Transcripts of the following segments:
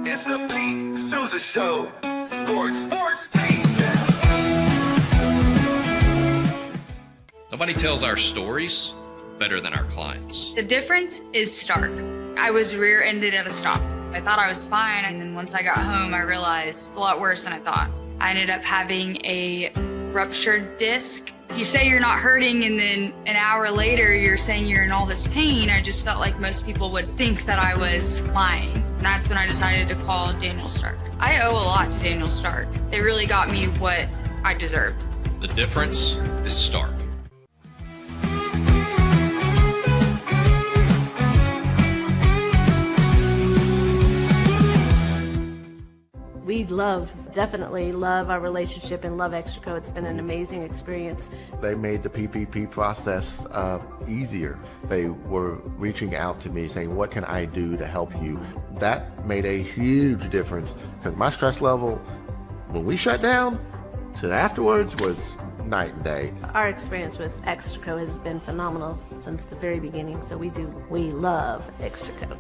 It's the Pete Sousa Show. Sports, Pete. Nobody tells our stories better than our clients. The difference is stark. I was rear-ended at a stop. I thought I was fine, and then once I got home, I realized it's a lot worse than I thought. I ended up having a ruptured disc. You say you're not hurting, and then an hour later, you're saying you're in all this pain. I just felt like most people would think that I was lying. And that's when I decided to call Daniel Stark. I owe a lot to Daniel Stark. They really got me what I deserved. The difference is stark. We definitely love our relationship and love Extraco. It's been an amazing experience. They made the PPP process easier. They were reaching out to me saying, what can I do to help you? That made a huge difference because my stress level, when we shut down, to afterwards was night and day. Our experience with Extraco has been phenomenal since the very beginning, so we love Extraco.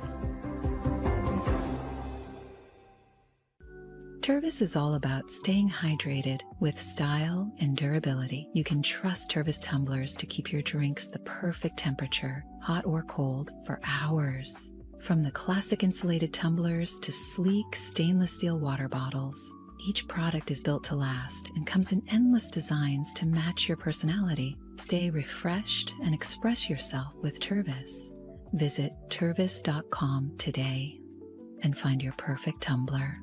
Tervis is all about staying hydrated with style and durability. You can trust Tervis tumblers to keep your drinks the perfect temperature, hot or cold, for hours. From the classic insulated tumblers to sleek stainless steel water bottles, each product is built to last and comes in endless designs to match your personality. Stay refreshed and express yourself with Tervis. Visit tervis.com today and find your perfect tumbler.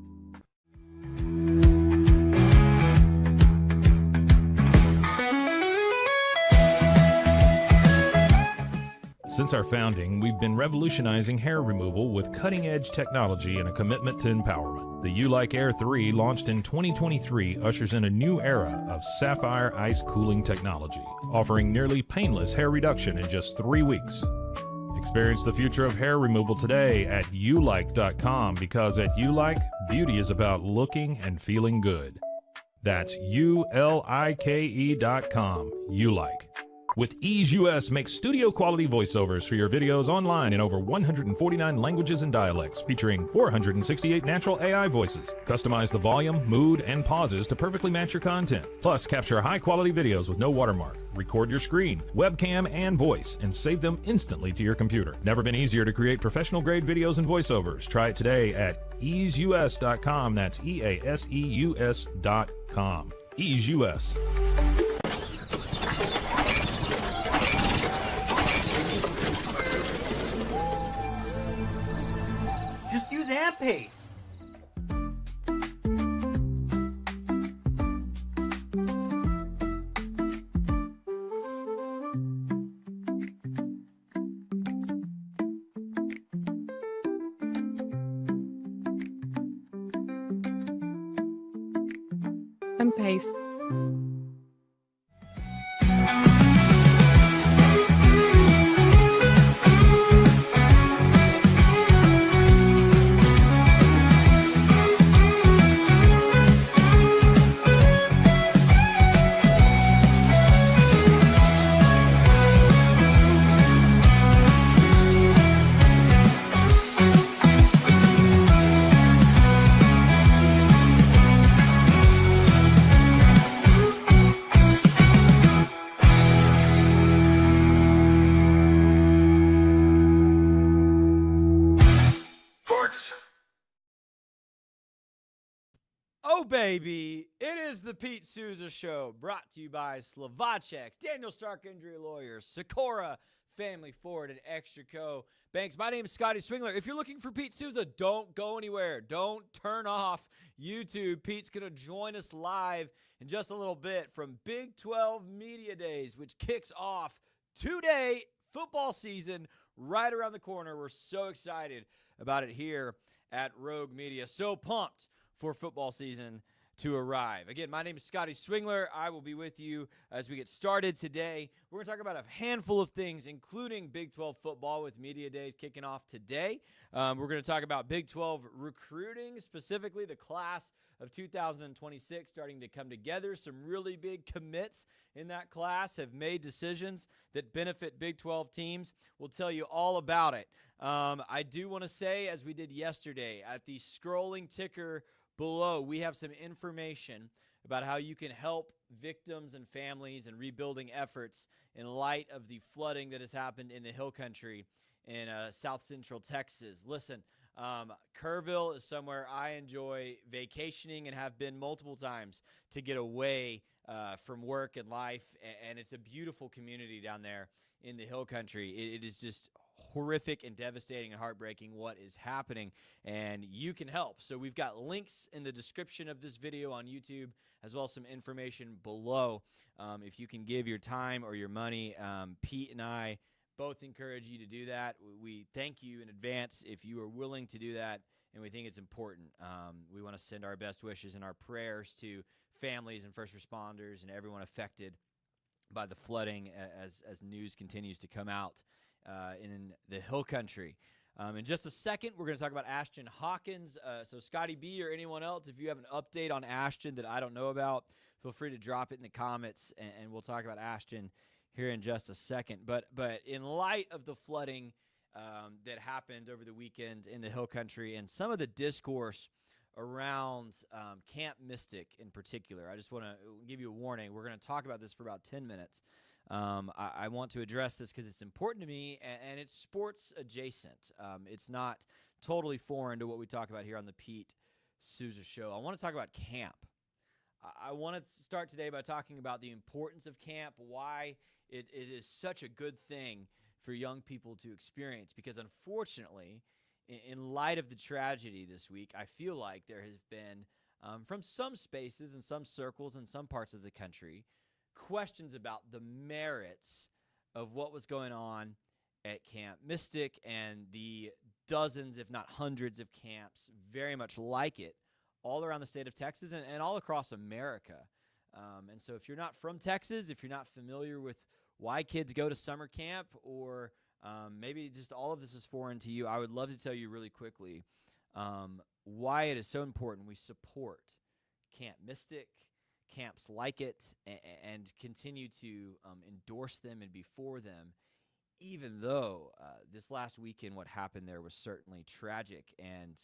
Since our founding, we've been revolutionizing hair removal with cutting-edge technology and a commitment to empowerment. The U-Like Air 3, launched in 2023, ushers in a new era of sapphire ice cooling technology, offering nearly painless hair reduction in just 3 weeks. Experience the future of hair removal today at ulike.com, because at U-Like, beauty is about looking and feeling good. That's ulike.com. U-Like. With Ease US, make studio quality voiceovers for your videos online in over 149 languages and dialects, featuring 468 natural AI voices. Customize the volume, mood, and pauses to perfectly match your content. Plus, capture high quality videos with no watermark. Record your screen, webcam, and voice, and save them instantly to your computer. Never been easier to create professional grade videos and voiceovers. Try it today at easeus.com. That's EASEUS.com. Ease US. Just use AMP-Pace. AMP-Pace. Oh, baby, it is the Pete Sousa Show, brought to you by Slovacek's, Daniel Stark Injury Lawyers, Sikora Family Ford, and Extraco Banks. My name is Scotty Swingler. If you're looking for Pete Sousa, don't go anywhere. Don't turn off YouTube. Pete's going to join us live in just a little bit from Big 12 Media Days, which kicks off today. Football season right around the corner. We're so excited about it here at Rogue Media. So pumped for football season to arrive. Again, my name is Scotty Swingler. I will be with you as we get started today. We're going to talk about a handful of things, including Big 12 football with Media Days kicking off today. We're going to talk about Big 12 recruiting, specifically the class of 2026 starting to come together. Some really big commits in that class have made decisions that benefit Big 12 teams. We'll tell you all about it. I do want to say, as we did yesterday, at the scrolling ticker below, we have some information about how you can help victims and families and rebuilding efforts in light of the flooding that has happened in the Hill Country in South Central Texas. Listen, Kerrville is somewhere I enjoy vacationing and have been multiple times to get away from work and life, and it's a beautiful community down there in the Hill Country. It is just horrific and devastating and heartbreaking what is happening, and you can help. So we've got links in the description of this video on YouTube, as well as some information below. If you can give your time or your money, Pete and I both encourage you to do that. We thank you in advance if you are willing to do that, and we think it's important. We want to send our best wishes and our prayers to families and first responders and everyone affected by the flooding as news continues to come out in the Hill Country. In just a second, we're going to talk about Ashton Hawkins. So Scotty B or anyone else, if you have an update on Ashton that I don't know about, feel free to drop it in the comments, and we'll talk about Ashton here in just a second. But in light of the flooding that happened over the weekend in the Hill Country and some of the discourse around Camp Mystic in particular, I just want to give you a warning. We're going to talk about this for about 10 minutes. I want to address this because it's important to me, and it's sports adjacent. It's not totally foreign to what we talk about here on the Pete Sousa Show. I want to talk about camp. I want to start today by talking about the importance of camp, why it is such a good thing for young people to experience, because unfortunately, in light of the tragedy this week, I feel like there has been, from some spaces and some circles in some parts of the country, questions about the merits of what was going on at Camp Mystic and the dozens, if not hundreds, of camps very much like it all around the state of Texas and all across America. And so if you're not from Texas, if you're not familiar with why kids go to summer camp, or maybe just all of this is foreign to you, I would love to tell you really quickly why it is so important we support Camp Mystic, camps like it, and continue to endorse them and be for them, even though this last weekend what happened there was certainly tragic, and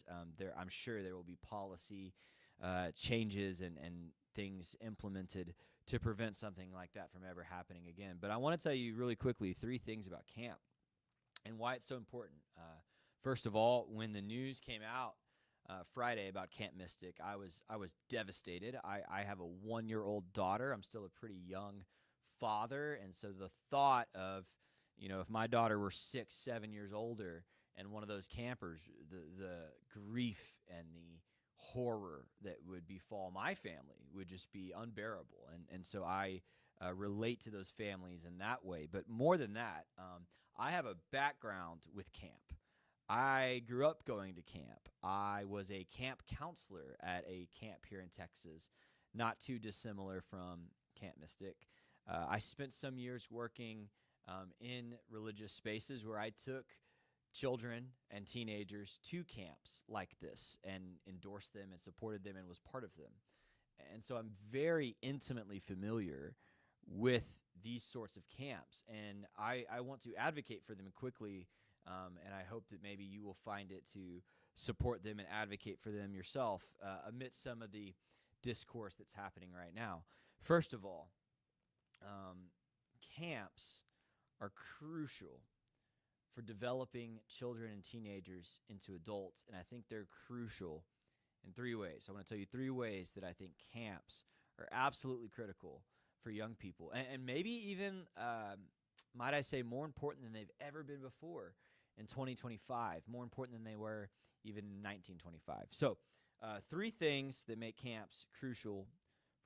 I'm sure there will be policy changes and things implemented to prevent something like that from ever happening again. But I want to tell you really quickly 3 things about camp and why it's so important. First of all, when the news came out Friday about Camp Mystic, I was devastated. I have a 1-year-old daughter. I'm still a pretty young father, and so the thought of, if my daughter were 6, 7 years older and one of those campers, the grief and the horror that would befall my family would just be unbearable. And so I relate to those families in that way. But more than that, I have a background with camp. I grew up going to camp. I was a camp counselor at a camp here in Texas, not too dissimilar from Camp Mystic. I spent some years working in religious spaces where I took children and teenagers to camps like this and endorsed them and supported them and was part of them. And so I'm very intimately familiar with these sorts of camps, and I want to advocate for them quickly, and I hope that maybe you will find it to support them and advocate for them yourself amidst some of the discourse that's happening right now. First of all, camps are crucial for developing children and teenagers into adults, and I think they're crucial in 3 ways. I want to tell you 3 ways that I think camps are absolutely critical for young people, and maybe even, might I say, more important than they've ever been before in 2025, more important than they were even in 1925. So 3 things that make camps crucial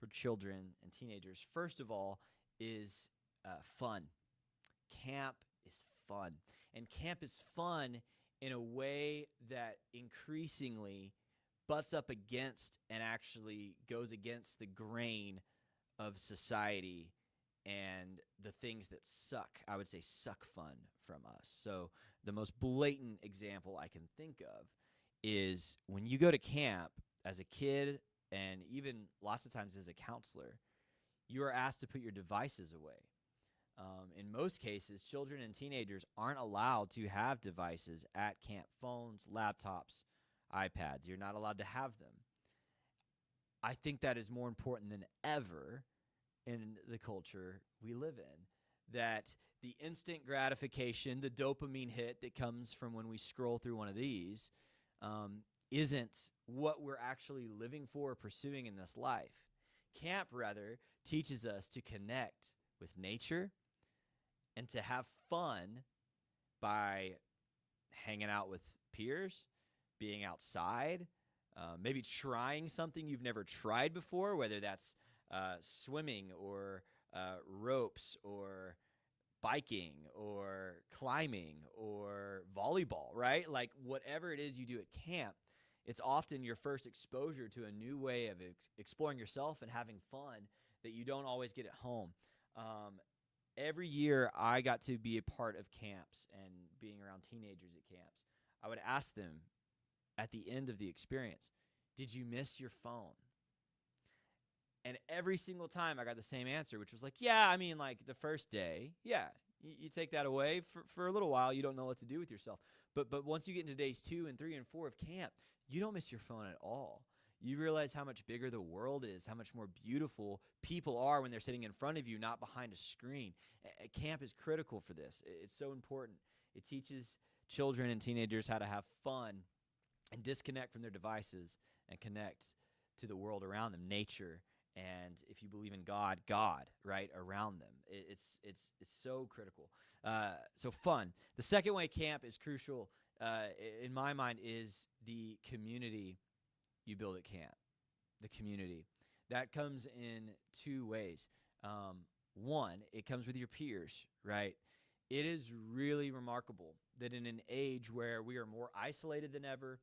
for children and teenagers. First of all is fun. Camp is fun. And camp is fun in a way that increasingly butts up against and actually goes against the grain of society and the things that suck, I would say suck fun from us. So the most blatant example I can think of is when you go to camp as a kid, and even lots of times as a counselor, you are asked to put your devices away. In most cases, children and teenagers aren't allowed to have devices at camp. Phones, laptops, iPads. You're not allowed to have them. I think that is more important than ever in the culture we live in. That the instant gratification, the dopamine hit that comes from when we scroll through one of these isn't what we're actually living for or pursuing in this life. Camp, rather, teaches us to connect with nature and to have fun by hanging out with peers, being outside, maybe trying something you've never tried before, whether that's swimming or ropes or biking or climbing or volleyball, right? Like whatever it is you do at camp, it's often your first exposure to a new way of exploring yourself and having fun that you don't always get at home. Every year I got to be a part of camps and being around teenagers at camps. I would ask them at the end of the experience, did you miss your phone? And every single time I got the same answer, which was like, yeah, I mean, like the first day, yeah, you take that away for a little while. You don't know what to do with yourself. But once you get into days 2 and 3 and 4 of camp, you don't miss your phone at all. You realize how much bigger the world is, how much more beautiful people are when they're sitting in front of you, not behind a screen. Camp is critical for this. It's so important. It teaches children and teenagers how to have fun and disconnect from their devices and connect to the world around them, nature, and if you believe in God, right, around them. It's so critical. So fun. The second way camp is crucial, in my mind, is the community you build at camp. The community. That comes in 2 ways. One, it comes with your peers, right? It is really remarkable that in an age where we are more isolated than ever,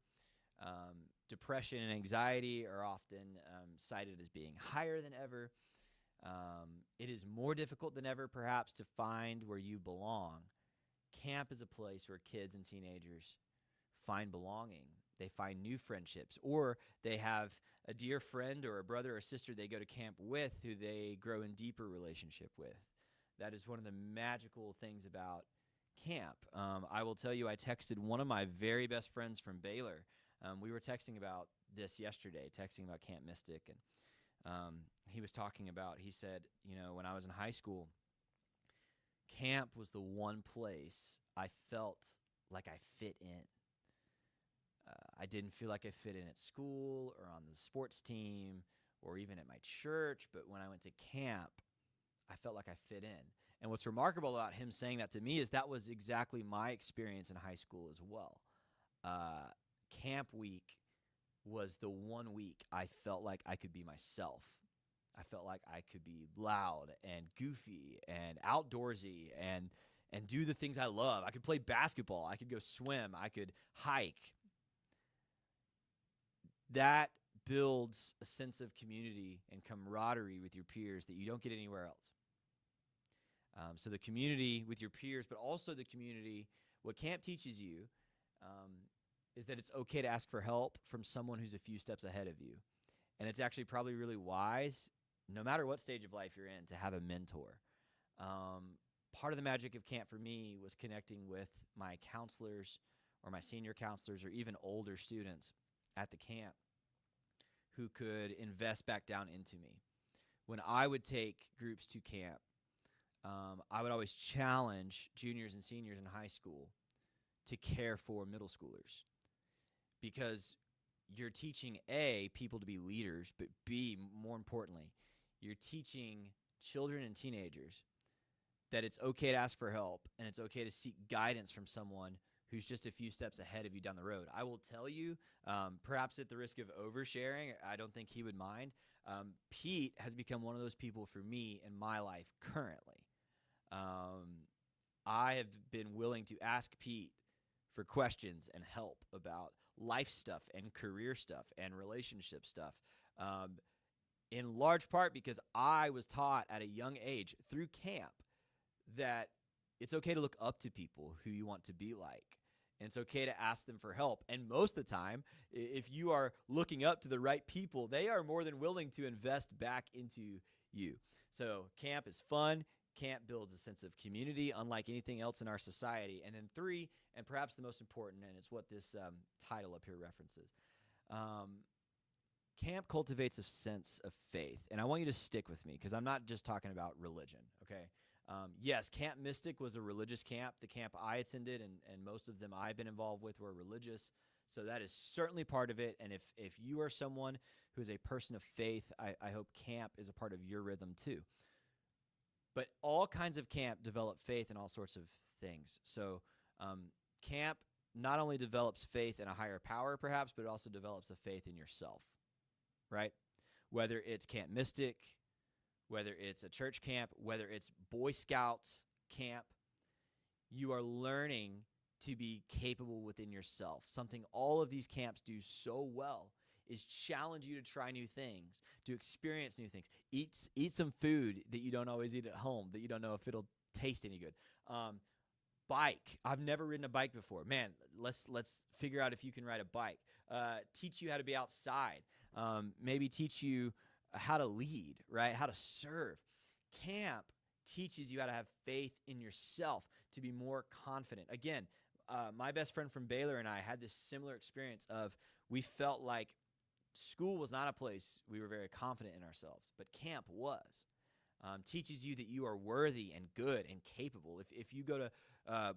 depression and anxiety are often cited as being higher than ever. It is more difficult than ever, perhaps, to find where you belong. Camp is a place where kids and teenagers find belonging. They find new friendships, or they have a dear friend or a brother or sister they go to camp with who they grow in deeper relationship with. That is one of the magical things about camp. I will tell you, I texted one of my very best friends from Baylor. We were texting about this yesterday, texting about Camp Mystic, and he was talking about, he said, when I was in high school, camp was the one place I felt like I fit in. I didn't feel like I fit in at school or on the sports team or even at my church, but when I went to camp, I felt like I fit in. And what's remarkable about him saying that to me is that was exactly my experience in high school as well. Camp week was the one week I felt like I could be myself. I felt like I could be loud and goofy and outdoorsy and do the things I love. I could play basketball. I could go swim. I could hike. That builds a sense of community and camaraderie with your peers that you don't get anywhere else. So the community with your peers, but also the community, what camp teaches you is that it's okay to ask for help from someone who's a few steps ahead of you. And it's actually probably really wise, no matter what stage of life you're in, to have a mentor. Part of the magic of camp for me was connecting with my counselors or my senior counselors or even older students at the camp who could invest back down into me. When I would take groups to camp, I would always challenge juniors and seniors in high school to care for middle schoolers, because you're teaching, A, people to be leaders, but B, more importantly, you're teaching children and teenagers that it's okay to ask for help and it's okay to seek guidance from someone who's just a few steps ahead of you down the road. I will tell you, perhaps at the risk of oversharing, I don't think he would mind, Pete has become one of those people for me in my life currently. I have been willing to ask Pete for questions and help about life stuff and career stuff and relationship stuff, in large part because I was taught at a young age through camp that it's okay to look up to people who you want to be like. And it's okay to ask them for help. And most of the time, if you are looking up to the right people, they are more than willing to invest back into you. So camp is fun. camp builds a sense of community unlike anything else in our society. And then 3, and perhaps the most important, and it's what this title up here references, camp cultivates a sense of faith. And I want you to stick with me because I'm not just talking about religion, okay? Yes, Camp Mystic was a religious camp. The camp I attended and most of them I've been involved with were religious. So that is certainly part of it. And if you are someone who is a person of faith, I hope camp is a part of your rhythm too. But all kinds of camp develop faith in all sorts of things. So camp not only develops faith in a higher power perhaps, but it also develops a faith in yourself, right? Whether it's Camp Mystic, whether it's a church camp, whether it's Boy Scouts camp, you are learning to be capable within yourself. Something all of these camps do so well is challenge you to try new things, to experience new things. Eat some food that you don't always eat at home, that you don't know if it'll taste any good. Bike. I've never ridden a bike before. Man, let's figure out if you can ride a bike. Teach you how to be outside. Maybe teach you how to lead, right? How to serve. Camp teaches you how to have faith in yourself, to be more confident. Again, my best friend from Baylor and I had this similar experience of we felt like school was not a place we were very confident in ourselves, but camp was. Teaches you that you are worthy and good and capable. If you go to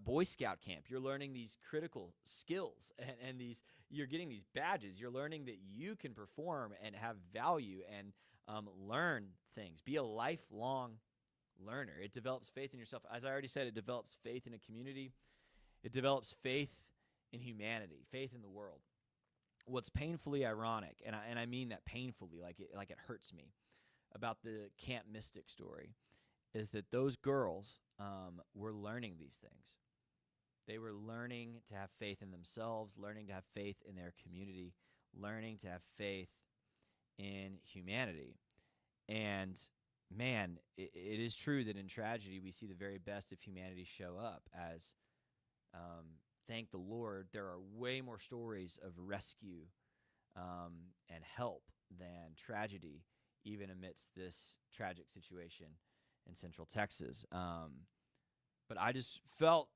Boy Scout camp, you're learning these critical skills and you're getting these badges. You're learning that you can perform and have value and learn things. Be a lifelong learner. It develops faith in yourself. As I already said, it develops faith in a community. It develops faith in humanity, faith in the world. What's painfully ironic, and I mean that painfully, like it hurts me, about the Camp Mystic story, is that those girls were learning these things. They were learning to have faith in themselves, learning to have faith in their community, learning to have faith in humanity. And man, it is true that in tragedy we see the very best of humanity show up as, thank the Lord, there are way more stories of rescue and help than tragedy, even amidst this tragic situation in Central Texas. But I just felt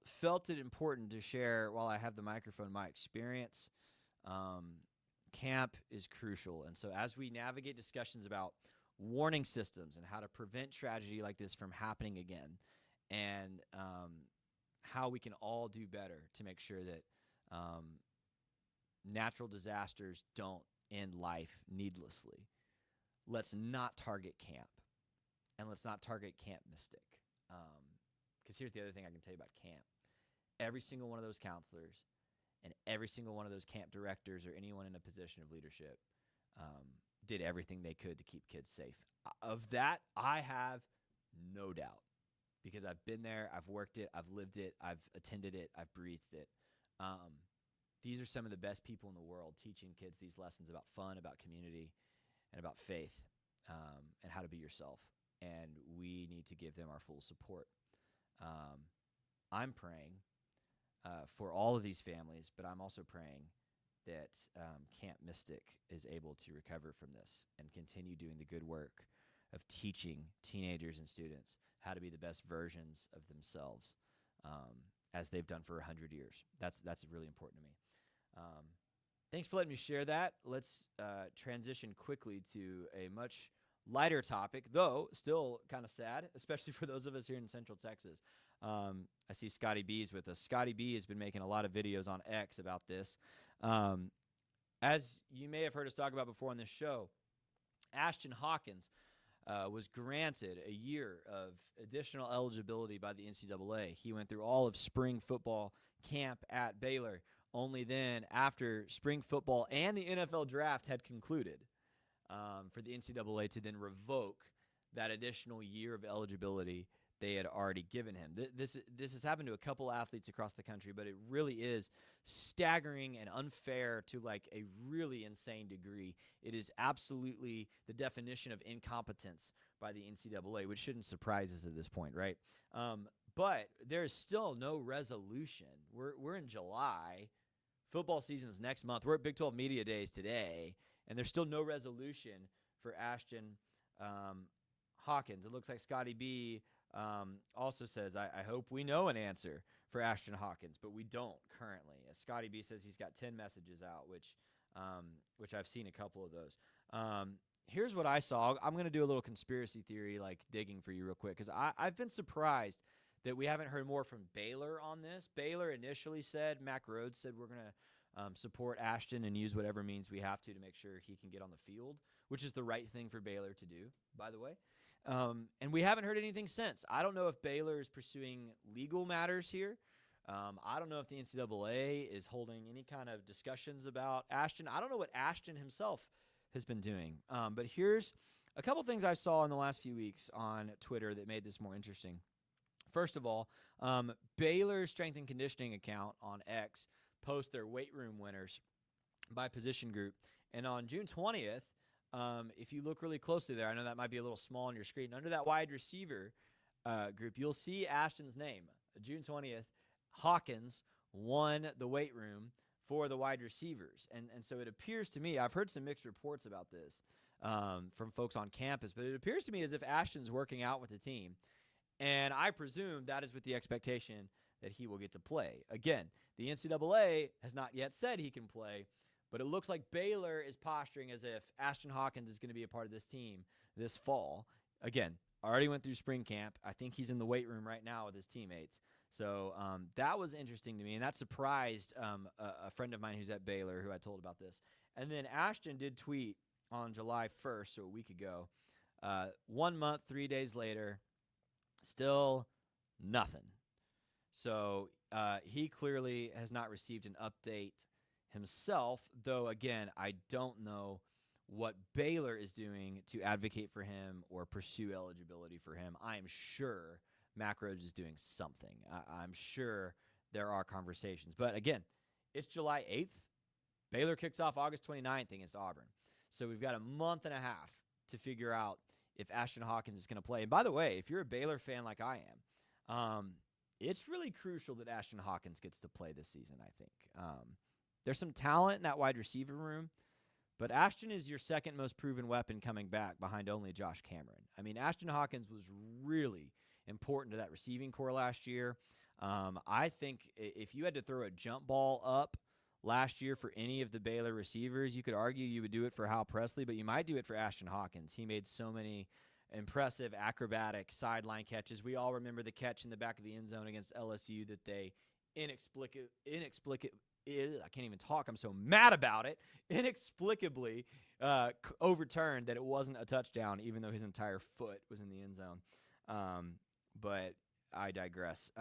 it important to share, while I have the microphone, my experience. Camp is crucial. And so as we navigate discussions about warning systems and how to prevent tragedy like this from happening again, and how we can all do better to make sure that natural disasters don't end life needlessly, let's not target camp, and let's not target Camp Mystic. Because here's the other thing I can tell you about camp. Every single one of those counselors and every single one of those camp directors or anyone in a position of leadership did everything they could to keep kids safe. Of that, I have no doubt, because I've been there, I've worked it, I've lived it, I've attended it, I've breathed it. These are some of the best people in the world teaching kids these lessons about fun, about community, and about faith, and how to be yourself. And we need to give them our full support. I'm praying for all of these families, but I'm also praying that Camp Mystic is able to recover from this and continue doing the good work of teaching teenagers and students how to be the best versions of themselves, as they've done for 100 years. That's really important to me. Thanks for letting me share that. Let's transition quickly to a much lighter topic, though still kind of sad, especially for those of us here in Central Texas. I see Scotty B's with us. Scotty B has been making a lot of videos on X about this. As you may have heard us talk about before on this show, Ashton Hawkins was granted a year of additional eligibility by the NCAA. He went through all of spring football camp at Baylor. Only then, after spring football and the NFL draft had concluded, for the NCAA to then revoke that additional year of eligibility they had already given him. This has happened to a couple athletes across the country, but it really is staggering and unfair to like a really insane degree. It is absolutely the definition of incompetence by the NCAA, which shouldn't surprise us at this point, right? But there is still no resolution. We're in July. Football season is next month. We're at Big 12 Media Days today, and there's still no resolution for Ashton Hawkins. It looks like Scotty B Also says, I hope we know an answer for Ashton Hawkins, but we don't currently. Scotty B says he's got 10 messages out, which I've seen a couple of those. Here's what I saw. I'm going to do a little conspiracy theory digging for you real quick, because I've been surprised that we haven't heard more from Baylor on this. Baylor initially said, Mac Rhodes said, we're going to support Ashton and use whatever means we have to make sure he can get on the field, which is the right thing for Baylor to do, by the way. And we haven't heard anything since. I don't know if Baylor is pursuing legal matters here. I don't know if the NCAA is holding any kind of discussions about Ashton. I don't know what Ashton himself has been doing. But here's a couple things I saw in the last few weeks on Twitter that made this more interesting. First of all, Baylor's strength and conditioning account on X posts their weight room winners by position group. And on June 20th, if you look really closely there, I know that might be a little small on your screen. Under that wide receiver group, you'll see Ashton's name. June 20th, Hawkins won the weight room for the wide receivers. And so it appears to me, I've heard some mixed reports about this from folks on campus, but it appears to me as if Ashton's working out with the team. And I presume that is with the expectation that he will get to play. Again, the NCAA has not yet said he can play, but it looks like Baylor is posturing as if Ashton Hawkins is going to be a part of this team this fall. Again, already went through spring camp. I think he's in the weight room right now with his teammates. So that was interesting to me, and that surprised a friend of mine who's at Baylor who I told about this. And then Ashton did tweet on July 1st, so a week ago, 1 month, 3 days later, still nothing. So he clearly has not received an update himself, though, again, I don't know what Baylor is doing to advocate for him or pursue eligibility for him. I am sure Mac Rhodes is doing something. I'm sure there are conversations. But, again, it's July 8th. Baylor kicks off August 29th against Auburn. So we've got a month and a half to figure out if Ashton Hawkins is going to play. And, by the way, if you're a Baylor fan like I am, it's really crucial that Ashton Hawkins gets to play this season, I think. There's some talent in that wide receiver room, but Ashton is your second most proven weapon coming back behind only Josh Cameron. I mean, Ashton Hawkins was really important to that receiving core last year. I think if you had to throw a jump ball up last year for any of the Baylor receivers, you could argue you would do it for Hal Presley, but you might do it for Ashton Hawkins. He made so many impressive acrobatic sideline catches. We all remember the catch in the back of the end zone against LSU that they I can't even talk. I'm so mad about it. Inexplicably overturned that it wasn't a touchdown, even though his entire foot was in the end zone. But I digress.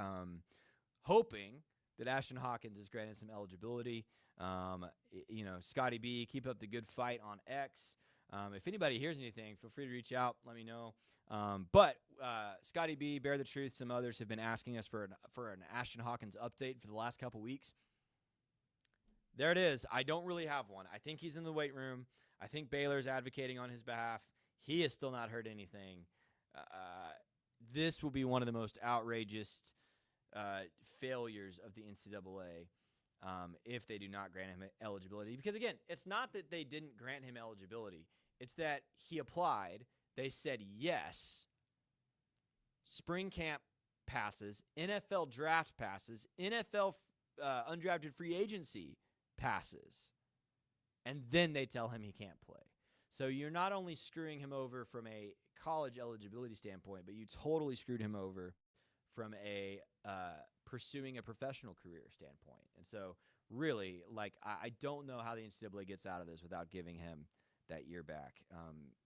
Hoping that Ashton Hawkins is granted some eligibility. Scotty B, keep up the good fight on X. If anybody hears anything, feel free to reach out. Let me know. But Scotty B, Bear the Truth, some others have been asking us for an Ashton Hawkins update for the last couple weeks. There it is. I don't really have one. I think he's in the weight room. I think Baylor's advocating on his behalf. He has still not heard anything. This will be one of the most outrageous failures of the NCAA if they do not grant him eligibility. Because, again, it's not that they didn't grant him eligibility. It's that he applied. They said yes. Spring camp passes, NFL draft passes, NFL undrafted free agency passes, and then they tell him he can't play. So you're not only screwing him over from a college eligibility standpoint, but you totally screwed him over from a pursuing a professional career standpoint. And so really, I don't know how the NCAA gets out of this without giving him that year back.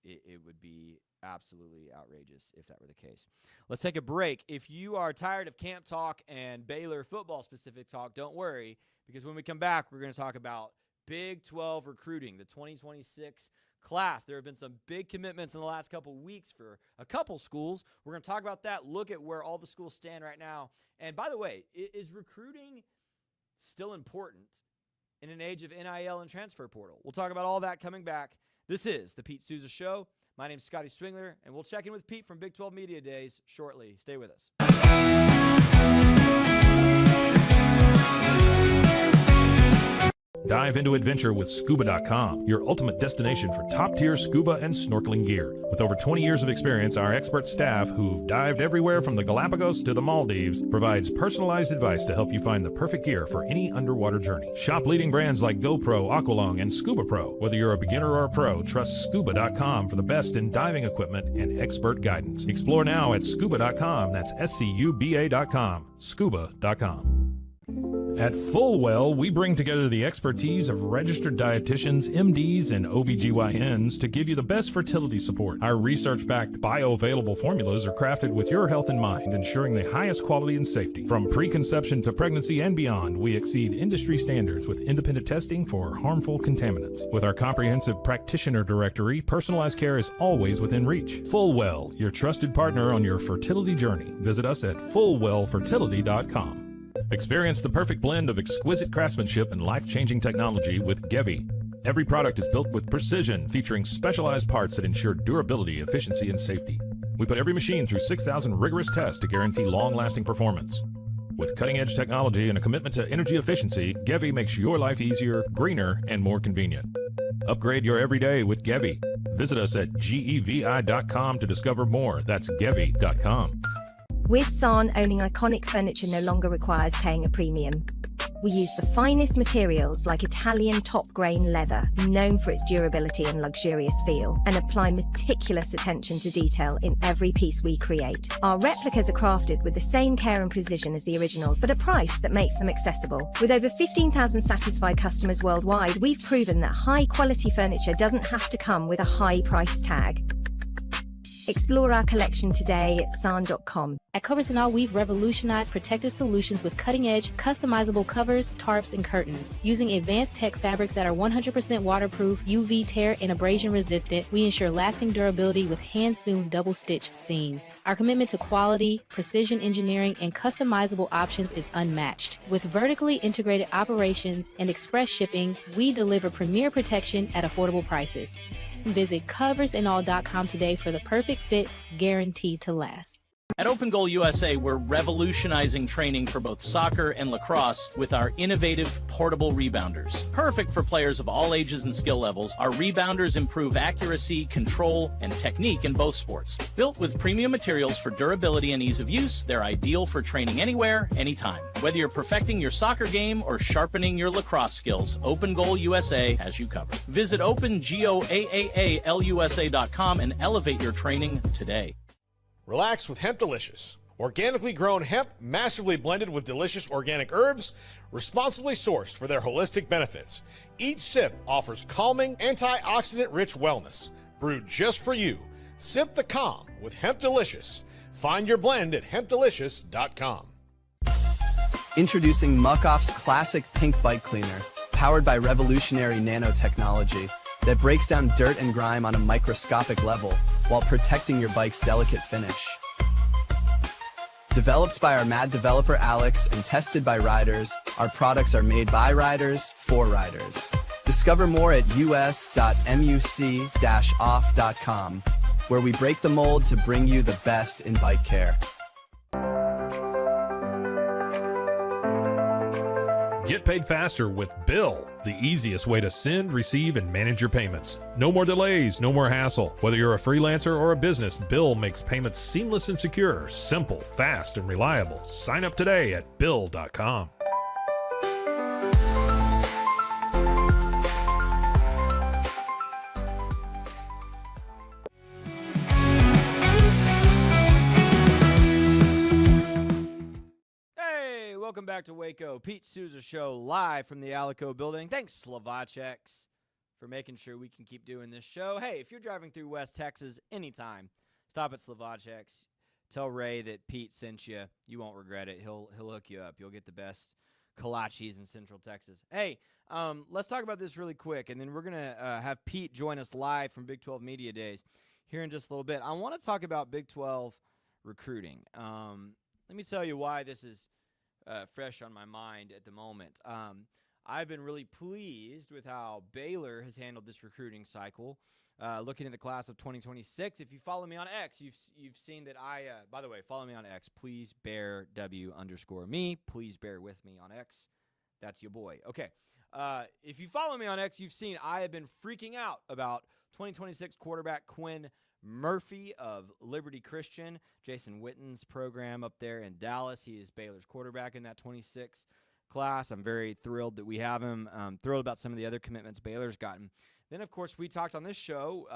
It would be absolutely outrageous if that were the case. Let's take a break. If you are tired of camp talk and Baylor football specific talk, don't worry, because when we come back, we're going to talk about Big 12 recruiting, the 2026 class. There have been some big commitments in the last couple weeks for a couple schools. We're going to talk about that, look at where all the schools stand right now. And by the way, is recruiting still important in an age of NIL and transfer portal? We'll talk about all that coming back. This is the Pete Sousa Show. My name's Scotty Swingler, and we'll check in with Pete from Big 12 Media Days shortly. Stay with us. Dive into adventure with Scuba.com, your ultimate destination for top-tier scuba and snorkeling gear. With over 20 years of experience, our expert staff, who've dived everywhere from the Galapagos to the Maldives, provides personalized advice to help you find the perfect gear for any underwater journey. Shop leading brands like GoPro, Aqualung, and Scuba Pro. Whether you're a beginner or a pro, trust Scuba.com for the best in diving equipment and expert guidance. Explore now at Scuba.com. That's SCUBA.com. Scuba.com. At Fullwell, we bring together the expertise of registered dietitians, MDs, and OBGYNs to give you the best fertility support. Our research-backed bioavailable formulas are crafted with your health in mind, ensuring the highest quality and safety. From preconception to pregnancy and beyond, we exceed industry standards with independent testing for harmful contaminants. With our comprehensive practitioner directory, personalized care is always within reach. Fullwell, your trusted partner on your fertility journey. Visit us at fullwellfertility.com. Experience the perfect blend of exquisite craftsmanship and life-changing technology with Gevi. Every product is built with precision, featuring specialized parts that ensure durability, efficiency, and safety. We put every machine through 6,000 rigorous tests to guarantee long-lasting performance. With cutting-edge technology and a commitment to energy efficiency, Gevi makes your life easier, greener, and more convenient. Upgrade your everyday with Gevi. Visit us at gevi.com to discover more. That's gevi.com. With San, owning iconic furniture no longer requires paying a premium. We use the finest materials like Italian top-grain leather, known for its durability and luxurious feel, and apply meticulous attention to detail in every piece we create. Our replicas are crafted with the same care and precision as the originals, but a price that makes them accessible. With over 15,000 satisfied customers worldwide, we've proven that high-quality furniture doesn't have to come with a high price tag. Explore our collection today at san.com. At Covers & All, we've revolutionized protective solutions with cutting-edge, customizable covers, tarps, and curtains. Using advanced tech fabrics that are 100% waterproof, UV tear, and abrasion-resistant, we ensure lasting durability with hand-sewn double-stitch seams. Our commitment to quality, precision engineering, and customizable options is unmatched. With vertically integrated operations and express shipping, we deliver premier protection at affordable prices. Visit coversandall.com today for the perfect fit, guaranteed to last. At Open Goal USA, we're revolutionizing training for both soccer and lacrosse with our innovative portable rebounders. Perfect for players of all ages and skill levels, our rebounders improve accuracy, control, and technique in both sports. Built with premium materials for durability and ease of use, they're ideal for training anywhere, anytime. Whether you're perfecting your soccer game or sharpening your lacrosse skills, Open Goal USA has you covered. Visit OpenGoAAALusa.com and elevate your training today. Relax with Hemp Delicious. Organically grown hemp, massively blended with delicious organic herbs, responsibly sourced for their holistic benefits. Each sip offers calming, antioxidant-rich wellness. Brewed just for you. Sip the calm with Hemp Delicious. Find your blend at hempdelicious.com. Introducing Muck-Off's classic pink bike cleaner, powered by revolutionary nanotechnology that breaks down dirt and grime on a microscopic level while protecting your bike's delicate finish. Developed by our mad developer Alex and tested by riders, our products are made by riders for riders. Discover more at us.muc-off.com, where we break the mold to bring you the best in bike care. Get paid faster with Bill, the easiest way to send, receive, and manage your payments. No more delays, no more hassle. Whether you're a freelancer or a business, Bill makes payments seamless and secure, simple, fast, and reliable. Sign up today at Bill.com. Welcome back to Waco. Pete Sousa Show live from the Alico building. Thanks, Slovachex, for making sure we can keep doing this show. Hey, if you're driving through West Texas anytime, stop at Slovachex. Tell Ray that Pete sent you. You won't regret it. He'll hook you up. You'll get the best kolaches in Central Texas. Hey, let's talk about this really quick, and then we're going to have Pete join us live from Big 12 Media Days here in just a little bit. I want to talk about Big 12 recruiting. Let me tell you why this is fresh on my mind at the moment. I've been really pleased with how Baylor has handled this recruiting cycle. Looking at the class of 2026, if you follow me on X, you've seen that by the way, follow me on X. Please bear W_me. Please bear with me on X. That's your boy. Okay. If you follow me on X, you've seen I have been freaking out about 2026 quarterback Quinn Murphy of Liberty Christian, Jason Witten's program up there in Dallas. He is Baylor's quarterback in that 26 class. I'm very thrilled that we have him. I'm thrilled about some of the other commitments Baylor's gotten. Then, of course, we talked on this show.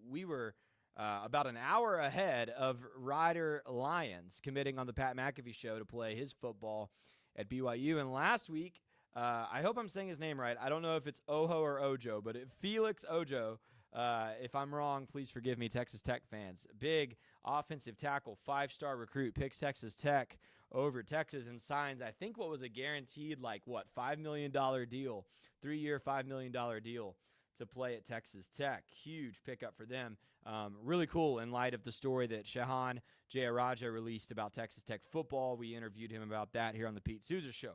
We were about an hour ahead of Ryder Lyons committing on the Pat McAfee show to play his football at BYU. And last week, I hope I'm saying his name right. I don't know if it's Ojo or Ojo, but Felix Ojo. If I'm wrong, please forgive me, Texas Tech fans. Big offensive tackle, 5-star recruit, picks Texas Tech over Texas and signs, I think, what was a guaranteed, $5 million deal, 3-year, $5 million deal to play at Texas Tech. Huge pickup for them. Really cool in light of the story that Shahan Jayaraja released about Texas Tech football. We interviewed him about that here on the Pete Sousa Show.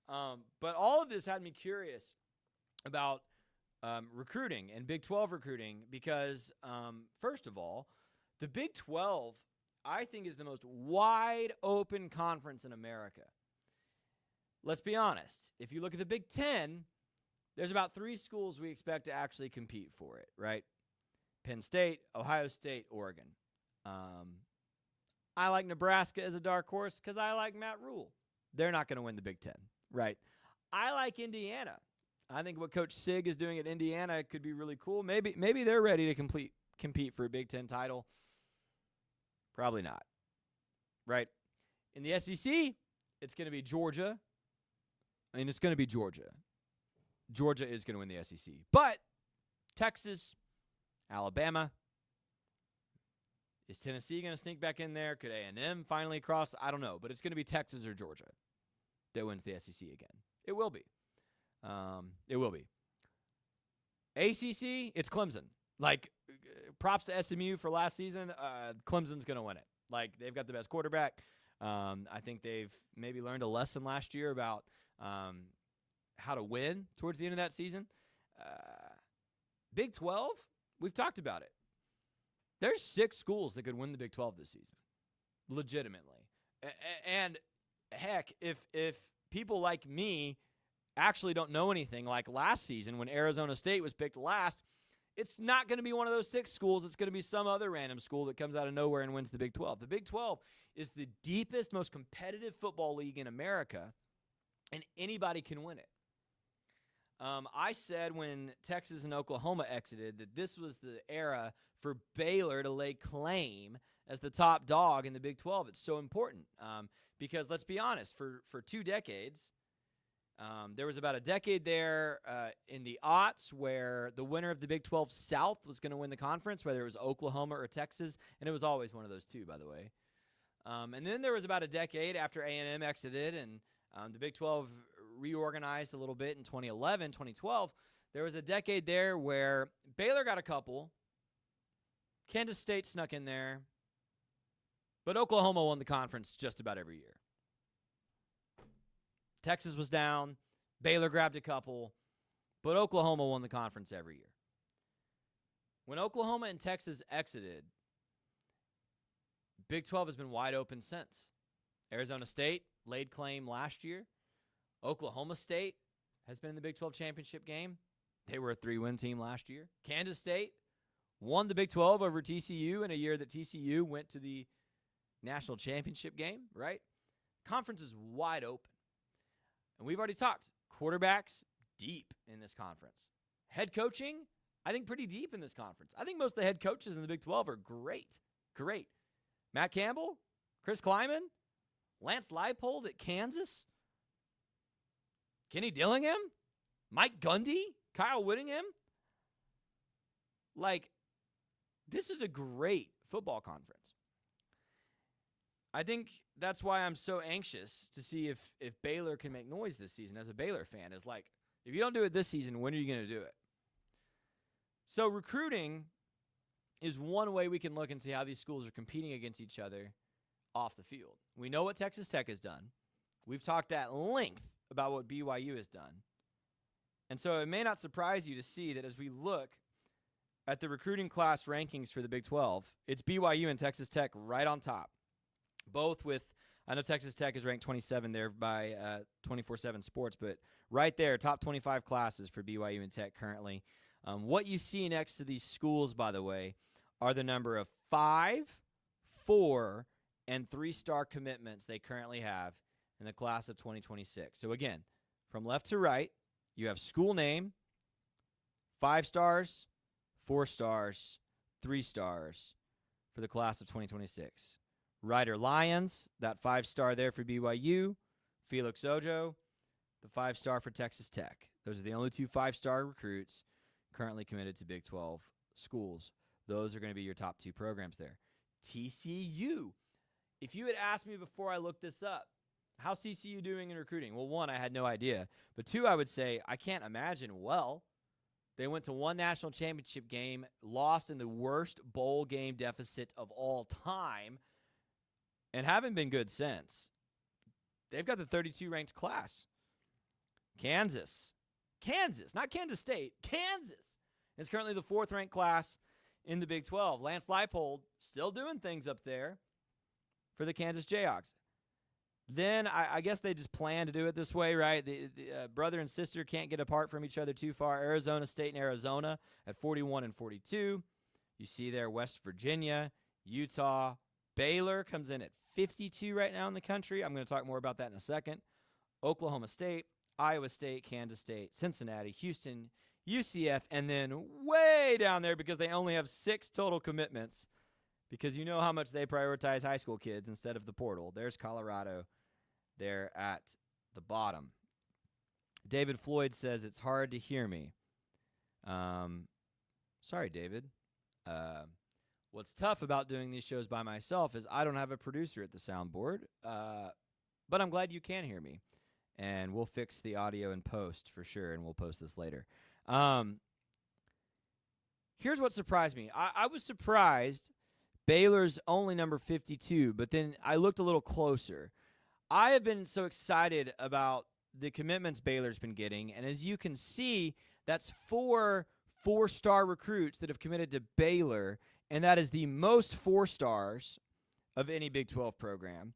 But all of this had me curious about recruiting and Big 12 recruiting because, first of all, the Big 12, I think, is the most wide open conference in America. Let's be honest. If you look at the Big 10, there's about 3 schools we expect to actually compete for it, right? Penn State, Ohio State, Oregon. I like Nebraska as a dark horse because I like Matt Rule. They're not going to win the Big 10, right? I like Indiana. I think what Coach Sig is doing at Indiana could be really cool. Maybe they're ready to compete for a Big 10 title. Probably not, right? In the SEC, it's going to be Georgia. It's going to be Georgia. Georgia is going to win the SEC. But Texas, Alabama, is Tennessee going to sneak back in there? Could A&M finally cross? I don't know. But it's going to be Texas or Georgia that wins the SEC again. It will be. It will be. ACC, it's Clemson. Props to SMU for last season. Clemson's going to win it. They've got the best quarterback. I think they've maybe learned a lesson last year about how to win towards the end of that season. Big 12, we've talked about it. There's 6 schools that could win the Big 12 this season, legitimately. And heck, if people like me actually don't know anything, like last season when Arizona State was picked last, it's not going to be one of those 6 schools. It's going to be some other random school that comes out of nowhere and wins the Big 12. The Big 12 is the deepest, most competitive football league in America, and anybody can win it. I said when Texas and Oklahoma exited that this was the era for Baylor to lay claim as the top dog in the Big 12. It's so important because, let's be honest, for 2 decades, there was about a decade there in the aughts where the winner of the Big 12 South was going to win the conference, whether it was Oklahoma or Texas, and it was always one of those 2, by the way. And then there was about a decade after A&M exited and the Big 12 reorganized a little bit in 2011, 2012. There was a decade there where Baylor got a couple, Kansas State snuck in there, but Oklahoma won the conference just about every year. Texas was down, Baylor grabbed a couple, but Oklahoma won the conference every year. When Oklahoma and Texas exited, Big 12 has been wide open since. Arizona State laid claim last year. Oklahoma State has been in the Big 12 championship game. They were a 3-win team last year. Kansas State won the Big 12 over TCU in a year that TCU went to the national championship game, right? Conference is wide open. And we've already talked. Quarterbacks, deep in this conference. Head coaching, I think pretty deep in this conference. I think most of the head coaches in the Big 12 are great. Great. Matt Campbell, Chris Kleiman, Lance Leipold at Kansas, Kenny Dillingham, Mike Gundy, Kyle Whittingham. This is a great football conference. I think that's why I'm so anxious to see if Baylor can make noise this season as a Baylor fan. If you don't do it this season, when are you going to do it? So recruiting is one way we can look and see how these schools are competing against each other off the field. We know what Texas Tech has done. We've talked at length about what BYU has done. And so it may not surprise you to see that as we look at the recruiting class rankings for the Big 12, it's BYU and Texas Tech right on top. Both with, I know Texas Tech is ranked 27 there by 24/7 Sports, but right there, top 25 classes for BYU and Tech currently. What you see next to these schools, by the way, are the number of 5, 4, and 3-star commitments they currently have in the class of 2026. So again, from left to right, you have school name, 5 stars, 4 stars, 3 stars for the class of 2026. Ryder Lyons, that 5-star there for BYU. Felix Ojo, the 5-star for Texas Tech. Those are the only 2 5-star recruits currently committed to Big 12 schools. Those are going to be your top 2 programs there. TCU. If you had asked me before I looked this up, how's TCU doing in recruiting? Well, 1, I had no idea. But 2, I would say I can't imagine well. They went to 1 national championship game, lost in the worst bowl game deficit of all time, and haven't been good since. They've got the 32-ranked class. Kansas, not Kansas State, Kansas is currently the 4th-ranked class in the Big 12. Lance Leipold still doing things up there for the Kansas Jayhawks. Then I guess they just plan to do it this way, right? The brother and sister can't get apart from each other too far. Arizona State and Arizona at 41 and 42. You see there West Virginia, Utah. Baylor comes in at 52 right now in the country. I'm going to talk more about that in a second. Oklahoma State, Iowa State, Kansas State, Cincinnati, Houston, UCF, and then way down there because they only have 6 total commitments because you know how much they prioritize high school kids instead of the portal. There's Colorado there at the bottom. David Floyd says, it's hard to hear me. Sorry, David. What's tough about doing these shows by myself is I don't have a producer at the soundboard, but I'm glad you can hear me. And we'll fix the audio in post for sure, and we'll post this later. Here's what surprised me. I was surprised Baylor's only number 52, but then I looked a little closer. I have been so excited about the commitments Baylor's been getting, and as you can see, that's 4 4-star recruits that have committed to Baylor, and that is the most 4 stars of any Big 12 program.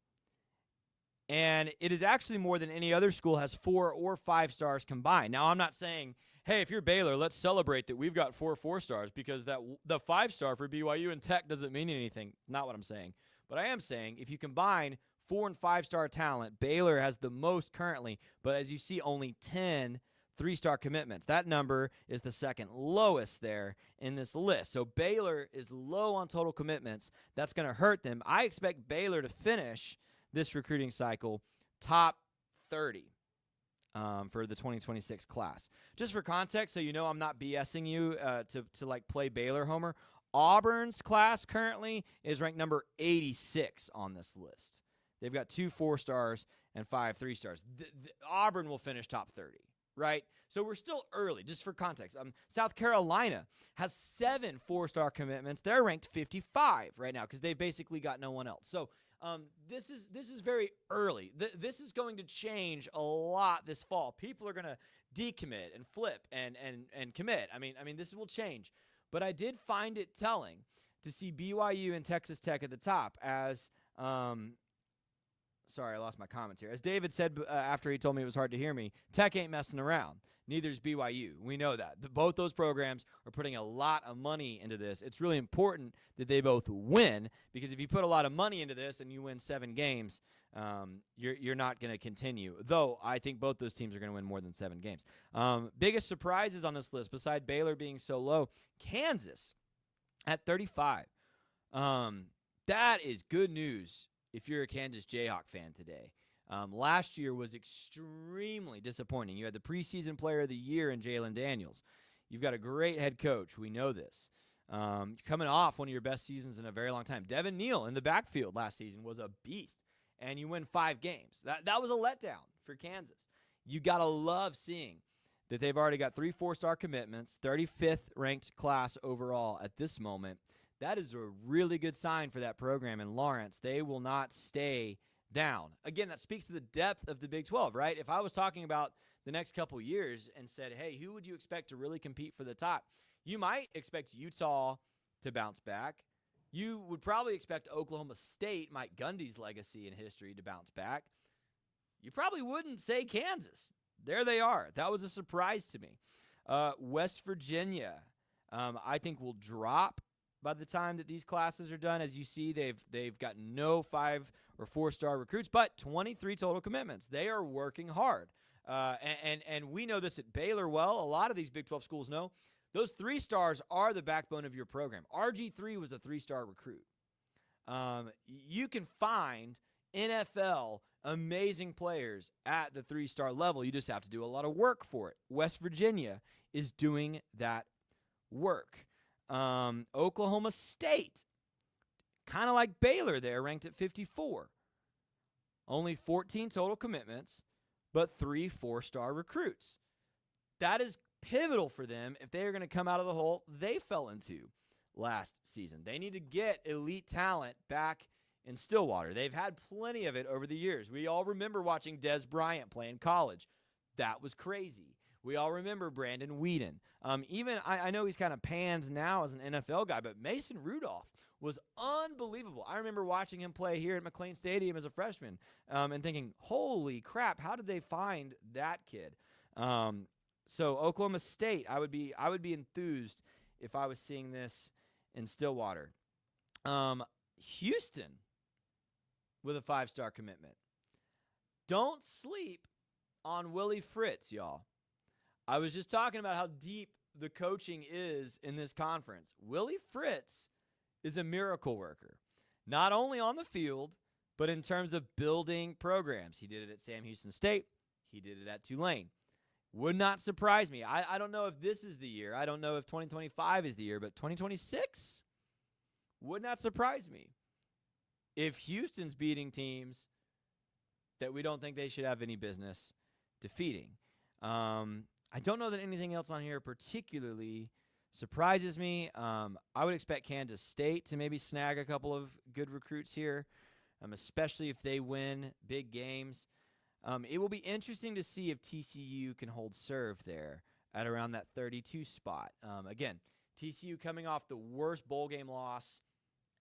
And it is actually more than any other school has 4 or 5 stars combined. Now, I'm not saying, hey, if you're Baylor, let's celebrate that we've got 4 4-stars because the 5-star for BYU and Tech doesn't mean anything. Not what I'm saying. But I am saying if you combine 4 and 5-star talent, Baylor has the most currently, but as you see, only 10 3-star commitments. That number is the second lowest there in this list. So Baylor is low on total commitments. That's going to hurt them. I expect Baylor to finish this recruiting cycle top 30 for the 2026 class. Just for context, so you know I'm not BSing you to like play Baylor homer, Auburn's class currently is ranked number 86 on this list. They've got 2 4-stars and 5 3-stars. Auburn will finish top 30, right? So we're still early, just for context. South Carolina has 7 4-star commitments. They're ranked 55 right now because they've basically got no one else. So this is very early. This is going to change a lot this fall. People are going to decommit and flip and commit. I mean, this will change. But I did find it telling to see BYU and Texas Tech at the top as sorry, I lost my comments here. As David said after he told me it was hard to hear me, Tech ain't messing around. Neither is BYU. We know that. Both those programs are putting a lot of money into this. It's really important that they both win because if you put a lot of money into this and you win 7 games, you're not going to continue. Though I think both those teams are going to win more than 7 games. Biggest surprises on this list, beside Baylor being so low, Kansas at 35. That is good news if you're a Kansas Jayhawk fan today. Last year was extremely disappointing. You had the preseason player of the year in Jalen Daniels. You've got a great head coach. We know this. Coming off one of your best seasons in a very long time. Devin Neal in the backfield last season was a beast, and you win 5 games. That was a letdown for Kansas. You got to love seeing that they've already got 3 4-star commitments, 35th ranked class overall at this moment. That is a really good sign for that program in Lawrence. They will not stay down. Again, that speaks to the depth of the Big 12, right? If I was talking about the next couple years and said, hey, who would you expect to really compete for the top? You might expect Utah to bounce back. You would probably expect Oklahoma State, Mike Gundy's legacy and history, to bounce back. You probably wouldn't say Kansas. there they are. That was a surprise to me. West Virginia, I think will drop by the time that these classes are done. As you see, they've got no 5 or 4-star recruits, but 23 total commitments. They are working hard. And we know this at Baylor well. A lot of these Big 12 schools know. Those 3 stars are the backbone of your program. RG3 was a 3-star recruit. You can find NFL amazing players at the 3-star level. You just have to do a lot of work for it. West Virginia is doing that work. Oklahoma State, kind of like Baylor there, ranked at 54. Only 14 total commitments, but 3 4-star recruits. That is pivotal for them if they are going to come out of the hole they fell into last season. They need to get elite talent back in Stillwater. They've had plenty of it over the years. We all remember watching Des Bryant play in college. That was crazy. We all remember Brandon Whedon. I know he's kind of panned now as an NFL guy, but Mason Rudolph was unbelievable. I remember watching him play here at McLean Stadium as a freshman and thinking, holy crap, how did they find that kid? So Oklahoma State, I would be enthused if I was seeing this in Stillwater. Houston with a 5-star commitment. Don't sleep on Willie Fritz, y'all. I was just talking about how deep the coaching is in this conference. Willie Fritz is a miracle worker, not only on the field, but in terms of building programs. He did it at Sam Houston State. He did it at Tulane. Would not surprise me. I don't know if this is the year. I don't know if 2025 is the year, but 2026 would not surprise me if Houston's beating teams that we don't think they should have any business defeating. I don't know that anything else on here particularly surprises me. I would expect Kansas State to maybe snag a couple of good recruits here, especially if they win big games. It will be interesting to see if TCU can hold serve there at around that 32 spot. Again, TCU coming off the worst bowl game loss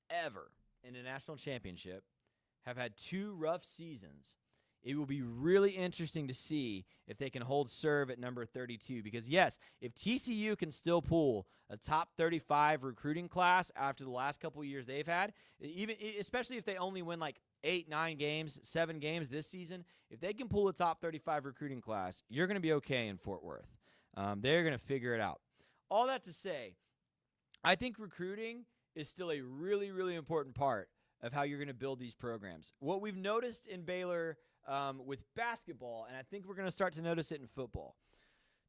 ever in a national championship, have had 2 rough seasons. It will be really interesting to see if they can hold serve at number 32. Because, yes, if TCU can still pull a top 35 recruiting class after the last couple of years they've had, especially if they only win like 8, 9 games, 7 games this season, if they can pull a top 35 recruiting class, you're going to be okay in Fort Worth. They're going to figure it out. All that to say, I think recruiting is still a really, really important part of how you're going to build these programs. What we've noticed in Baylor with basketball, and I think we're going to start to notice it in football,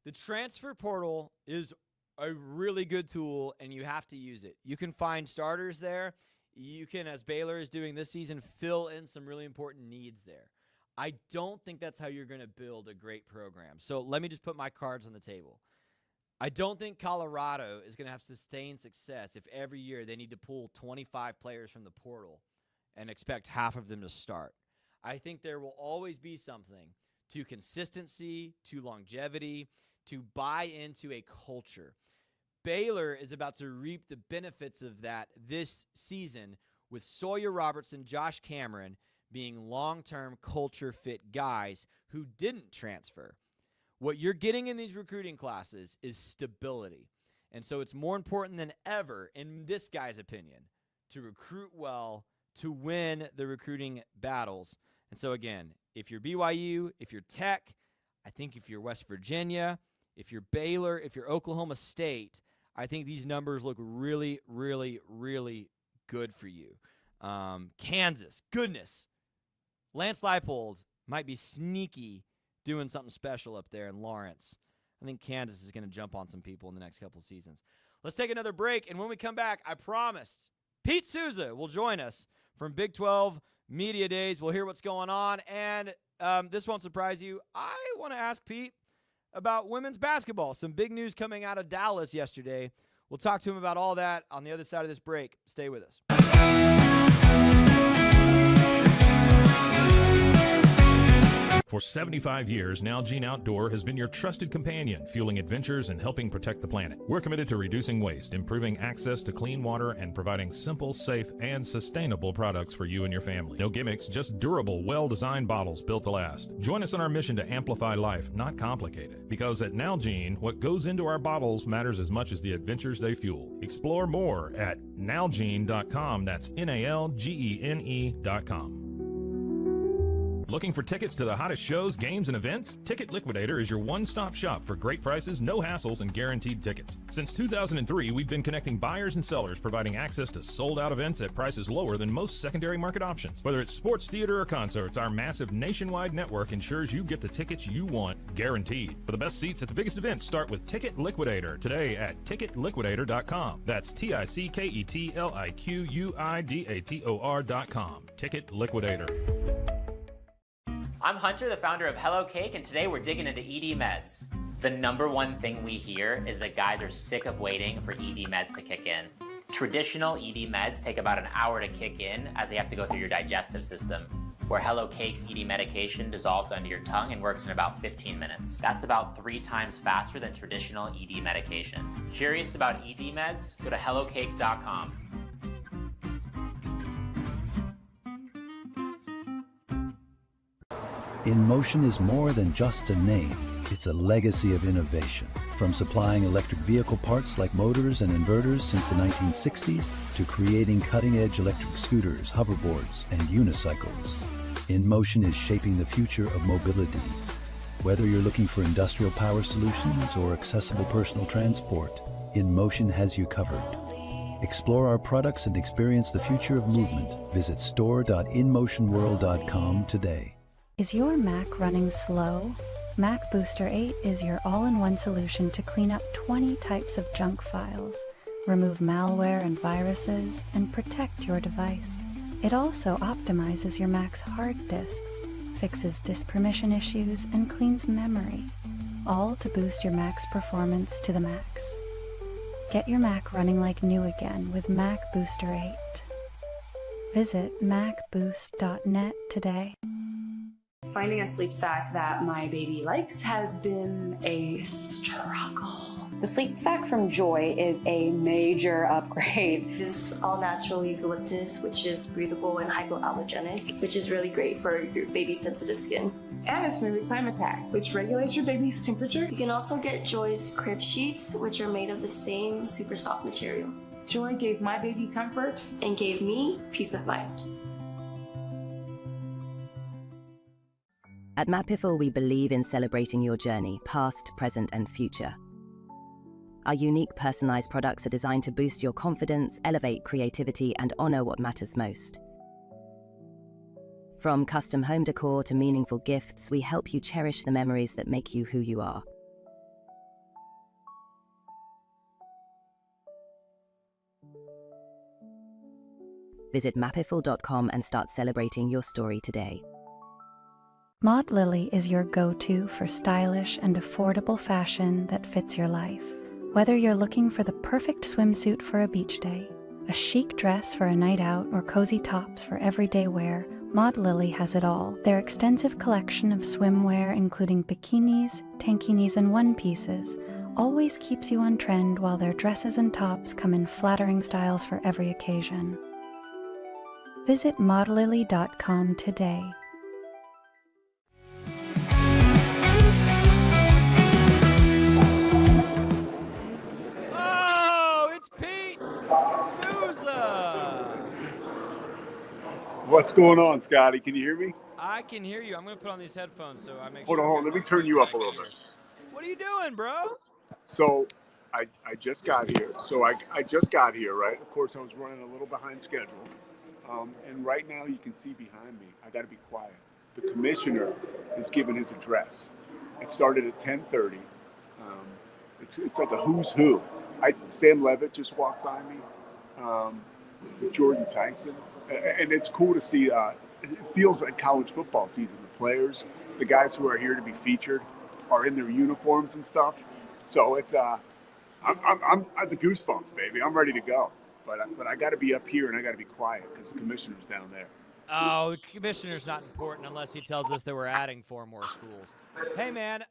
the transfer portal is a really good tool, and you have to use it. You can find starters there. You can, as Baylor is doing this season, fill in some really important needs there. I don't think that's how you're going to build a great program. So let me just put my cards on the table. I don't think Colorado is going to have sustained success if every year they need to pull 25 players from the portal and expect half of them to start. I think there will always be something to consistency, to longevity, to buy into a culture. Baylor is about to reap the benefits of that this season with Sawyer Robertson, Josh Cameron being long-term culture fit guys who didn't transfer. What you're getting in these recruiting classes is stability. And so it's more important than ever, in this guy's opinion, to recruit well, to win the recruiting battles. And so again, if you're BYU, if you're Tech, I think if you're West Virginia, if you're Baylor, if you're Oklahoma State, I think these numbers look really, really, really good for you. Kansas, goodness. Lance Leipold might be sneaky doing something special up there in Lawrence. I think Kansas is going to jump on some people in the next couple seasons. Let's take another break, and when we come back, I promised Pete Sousa will join us from Big 12 Media Days. We'll hear what's going on, and this won't surprise you. I want to ask Pete about women's basketball. Some big news coming out of Dallas yesterday. We'll talk to him about all that on the other side of this break. Stay with us. For 75 years, Nalgene Outdoor has been your trusted companion, fueling adventures and helping protect the planet. We're committed to reducing waste, improving access to clean water, and providing simple, safe, and sustainable products for you and your family. No gimmicks, just durable, well-designed bottles built to last. Join us on our mission to amplify life, not complicate it. Because at Nalgene, what goes into our bottles matters as much as the adventures they fuel. Explore more at nalgene.com. That's NALGENE.com. Looking for tickets to the hottest shows, games, and events? Ticket Liquidator is your one-stop shop for great prices, no hassles, and guaranteed tickets. Since 2003, we've been connecting buyers and sellers, providing access to sold-out events at prices lower than most secondary market options. Whether it's sports, theater, or concerts, our massive nationwide network ensures you get the tickets you want, guaranteed. For the best seats at the biggest events, start with Ticket Liquidator today at ticketliquidator.com. That's TICKETLIQUIDATOR.com. Ticket Liquidator. I'm Hunter, the founder of Hello Cake, and today we're digging into ED meds. The number one thing we hear is that guys are sick of waiting for ED meds to kick in. Traditional ED meds take about an hour to kick in as they have to go through your digestive system, where Hello Cake's ED medication dissolves under your tongue and works in about 15 minutes. That's about 3 times faster than traditional ED medication. Curious about ED meds? Go to hellocake.com. InMotion is more than just a name. It's a legacy of innovation. From supplying electric vehicle parts like motors and inverters since the 1960s to creating cutting-edge electric scooters, hoverboards, and unicycles, InMotion is shaping the future of mobility. Whether you're looking for industrial power solutions or accessible personal transport, InMotion has you covered. Explore our products and experience the future of movement. Visit store.inmotionworld.com today. Is your Mac running slow? Mac Booster 8 is your all-in-one solution to clean up 20 types of junk files, remove malware and viruses, and protect your device. It also optimizes your Mac's hard disk, fixes disk permission issues, and cleans memory, all to boost your Mac's performance to the max. Get your Mac running like new again with Mac Booster 8. Visit macboost.net today. Finding a sleep sack that my baby likes has been a struggle. The sleep sack from Joy is a major upgrade. It is all natural eucalyptus, which is breathable and hypoallergenic, which is really great for your baby's sensitive skin. And it's Movie Climatech, which regulates your baby's temperature. You can also get Joy's crib sheets, which are made of the same super soft material. Joy gave my baby comfort and gave me peace of mind. At Mapiful, we believe in celebrating your journey, past, present, and future. Our unique personalized products are designed to boost your confidence, elevate creativity, and honor what matters most. From custom home decor to meaningful gifts, we help you cherish the memories that make you who you are. Visit mapiful.com and start celebrating your story today. Maud Lily is your go-to for stylish and affordable fashion that fits your life. Whether you're looking for the perfect swimsuit for a beach day, a chic dress for a night out, or cozy tops for everyday wear, Maud Lily has it all. Their extensive collection of swimwear, including bikinis, tankinis, and one-pieces, always keeps you on trend, while their dresses and tops come in flattering styles for every occasion. Visit maudlily.com today. Sousa! What's going on, Scotty? Can you hear me? I can hear you. I'm going to put on these headphones so I make Hold sure. on. Let me turn you up a little bit. What are you doing, bro? So, I just got here. I just got here, right? Of course, I was running a little behind schedule. And right now, you can see behind me, I got to be quiet. The commissioner is giving his address. It started at 10:30. It's like a who's who. Sam Levitt just walked by me. With Jordan Tyson, and it's cool to see. It feels like college football season. The players, the guys who are here to be featured, are in their uniforms and stuff. So it's I'm the goosebumps, baby. I'm ready to go. But I got to be up here and I got to be quiet because the commissioner's down there. Oh, the commissioner's not important unless he tells us that we're adding 4 more schools. Hey, man,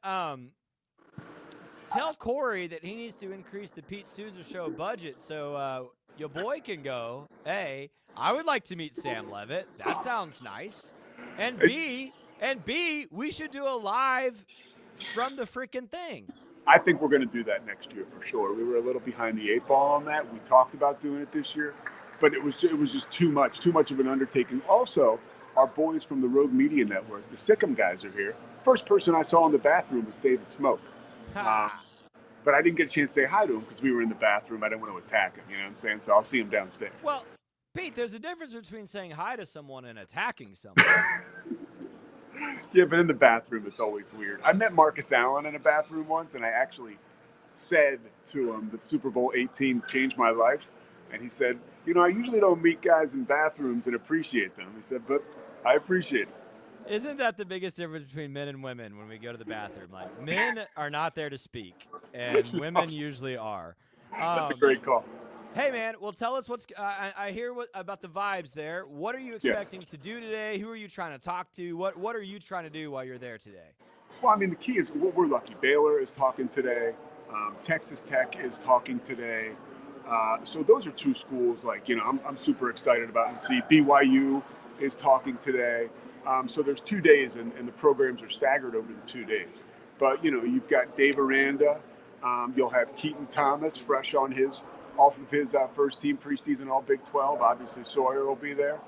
tell Corey that he needs to increase the Pete Sousa Show budget so your boy can go, A, I would like to meet Sam Levitt. That sounds nice. And B, we should do a live from the freaking thing. I think we're going to do that next year for sure. We were a little behind the 8 ball on that. We talked about doing it this year, but it was just too much of an undertaking. Also, our boys from the Rogue Media Network, the Sikkim guys, are here. First person I saw in the bathroom was David Smoke. But I didn't get a chance to say hi to him because we were in the bathroom. I didn't want to attack him, you know what I'm saying? So I'll see him downstairs. Well, Pete, there's a difference between saying hi to someone and attacking someone. Yeah, but in the bathroom, it's always weird. I met Marcus Allen in a bathroom once, and I actually said to him that Super Bowl 18 changed my life. And he said, I usually don't meet guys in bathrooms and appreciate them. He said, but I appreciate it. Isn't that the biggest difference between men and women when we go to the bathroom? Like, men are not there to speak, and women usually are. That's a great call. Hey, man, well, tell us what's I hear about the vibes there. What are you expecting to do today? Who are you trying to talk to? What are you trying to do while you're there today? Well, I mean, the key is we're lucky. Baylor is talking today. Texas Tech is talking today. So those are 2 schools, I'm super excited about and see. BYU is talking today. So there's 2 days, and the programs are staggered over the 2 days. But, you've got Dave Aranda. You'll have Keaton Thomas fresh off of his first team preseason All Big 12. Obviously, Sawyer will be there.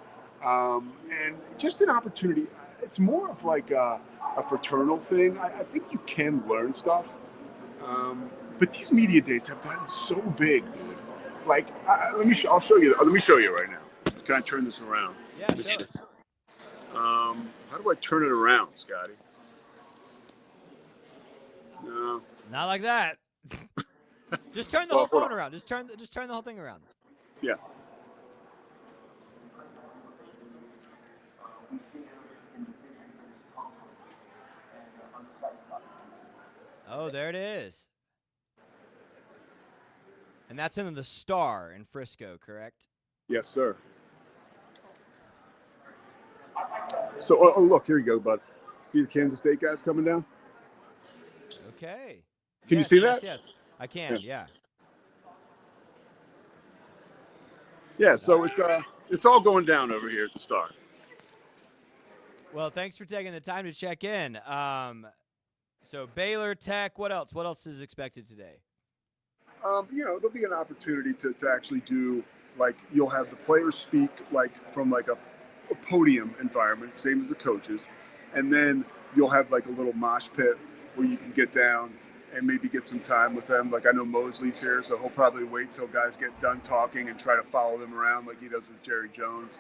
And just an opportunity. It's more of like a fraternal thing. I think you can learn stuff. But these media days have gotten so big, dude. Like, I'll show you. Let me show you right now. Can I turn this around? Yeah, show us. How do I turn it around, Scotty? No. Not like that. Just turn the whole phone around. Just turn the whole thing around. Yeah. Oh, there it is. And that's in the Star in Frisco, correct? Yes, sir. So, look, here you go, bud. See the Kansas State guys coming down? Okay. Can you see that? Yes, I can, yeah. Yeah, so it's all going down over here at the Star. Well, thanks for taking the time to check in. So Baylor, Tech, what else? What else is expected today? There'll be an opportunity to actually do, you'll have the players speak, from a podium environment, same as the coaches. And then you'll have, a little mosh pit where you can get down and maybe get some time with them. I know Mosley's here, so he'll probably wait till guys get done talking and try to follow them around like he does with Jerry Jones.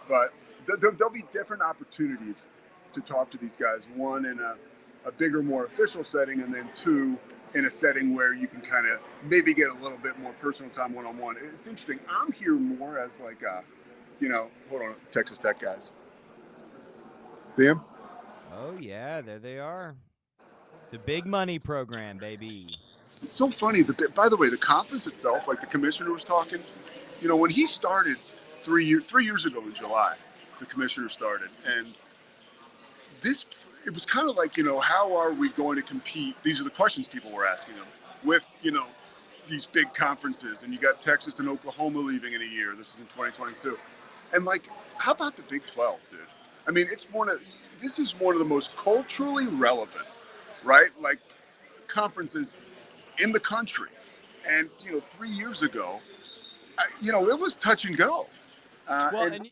But there'll be different opportunities to talk to these guys. One, in a bigger, more official setting, and then 2, in a setting where you can kind of maybe get a little bit more personal time one-on-one. It's interesting. I'm here more as hold on, Texas Tech guys. See them? Oh, yeah, there they are. The big money program, baby. It's so funny. By the way, the conference itself, the commissioner was talking, when he started 3 years ago in July, the commissioner started. And it was kind of how are we going to compete? These are the questions people were asking him with, these big conferences. And you got Texas and Oklahoma leaving in a year. This is in 2022. And how about the Big 12, dude? I mean, this is one of the most culturally relevant, right? Conferences in the country. And, 3 years ago, it was touch and go. And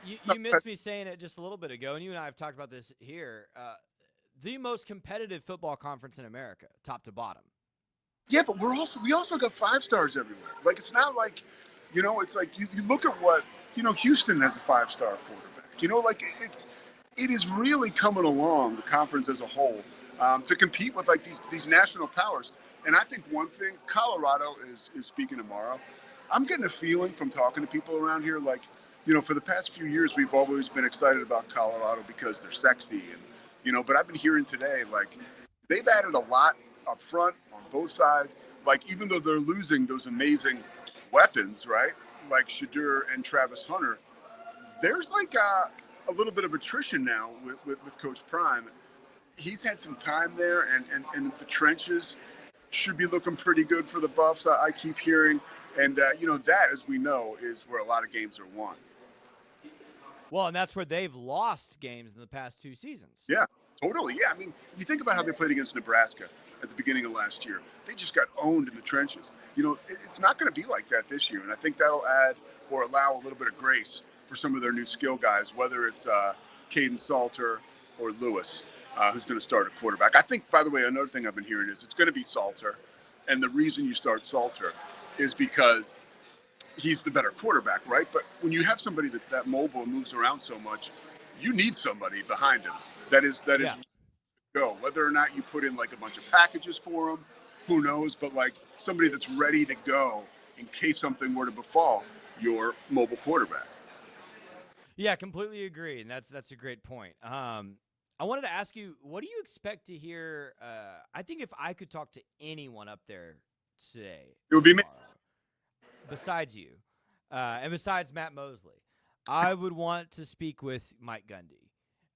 you missed me saying it just a little bit ago, and you and I have talked about this here. The most competitive football conference in America, top to bottom. Yeah, but we also got 5 stars everywhere. It's not it's you look at what, Houston has a 5-star quarterback. It is really coming along, the conference as a whole, to compete with these national powers. And I think one thing, Colorado is speaking tomorrow. I'm getting a feeling from talking to people around here, for the past few years, we've always been excited about Colorado because they're sexy. And, but I've been hearing today, they've added a lot up front on both sides. Even though they're losing those amazing weapons, right? Like Shadur and Travis Hunter, There's like a little bit of attrition now with Coach Prime. He's had some time there, and the trenches should be looking pretty good for the Buffs. I keep hearing, and that, as we know, is where a lot of games are won. Well, and that's where they've lost games in the past 2 seasons. Yeah, totally. Yeah, I mean, if you think about how they played against Nebraska at the beginning of last year, they just got owned in the trenches. It's not going to be like that this year, and I think that'll add or allow a little bit of grace for some of their new skill guys, whether it's Caden Salter or Lewis, who's going to start a quarterback. I think, by the way, another thing I've been hearing is it's going to be Salter, and the reason you start Salter is because he's the better quarterback, right? But when you have somebody that's that mobile and moves around so much, you need somebody behind him that is go. Whether or not you put in like a bunch of packages for him, who knows? But like somebody that's ready to go in case something were to befall your mobile quarterback. Yeah, completely agree, and that's a great point. I wanted to ask you, what do you expect to hear? I think if I could talk to anyone up there today, it would be me. Besides you, and besides Matt Mosley, I would want to speak with Mike Gundy.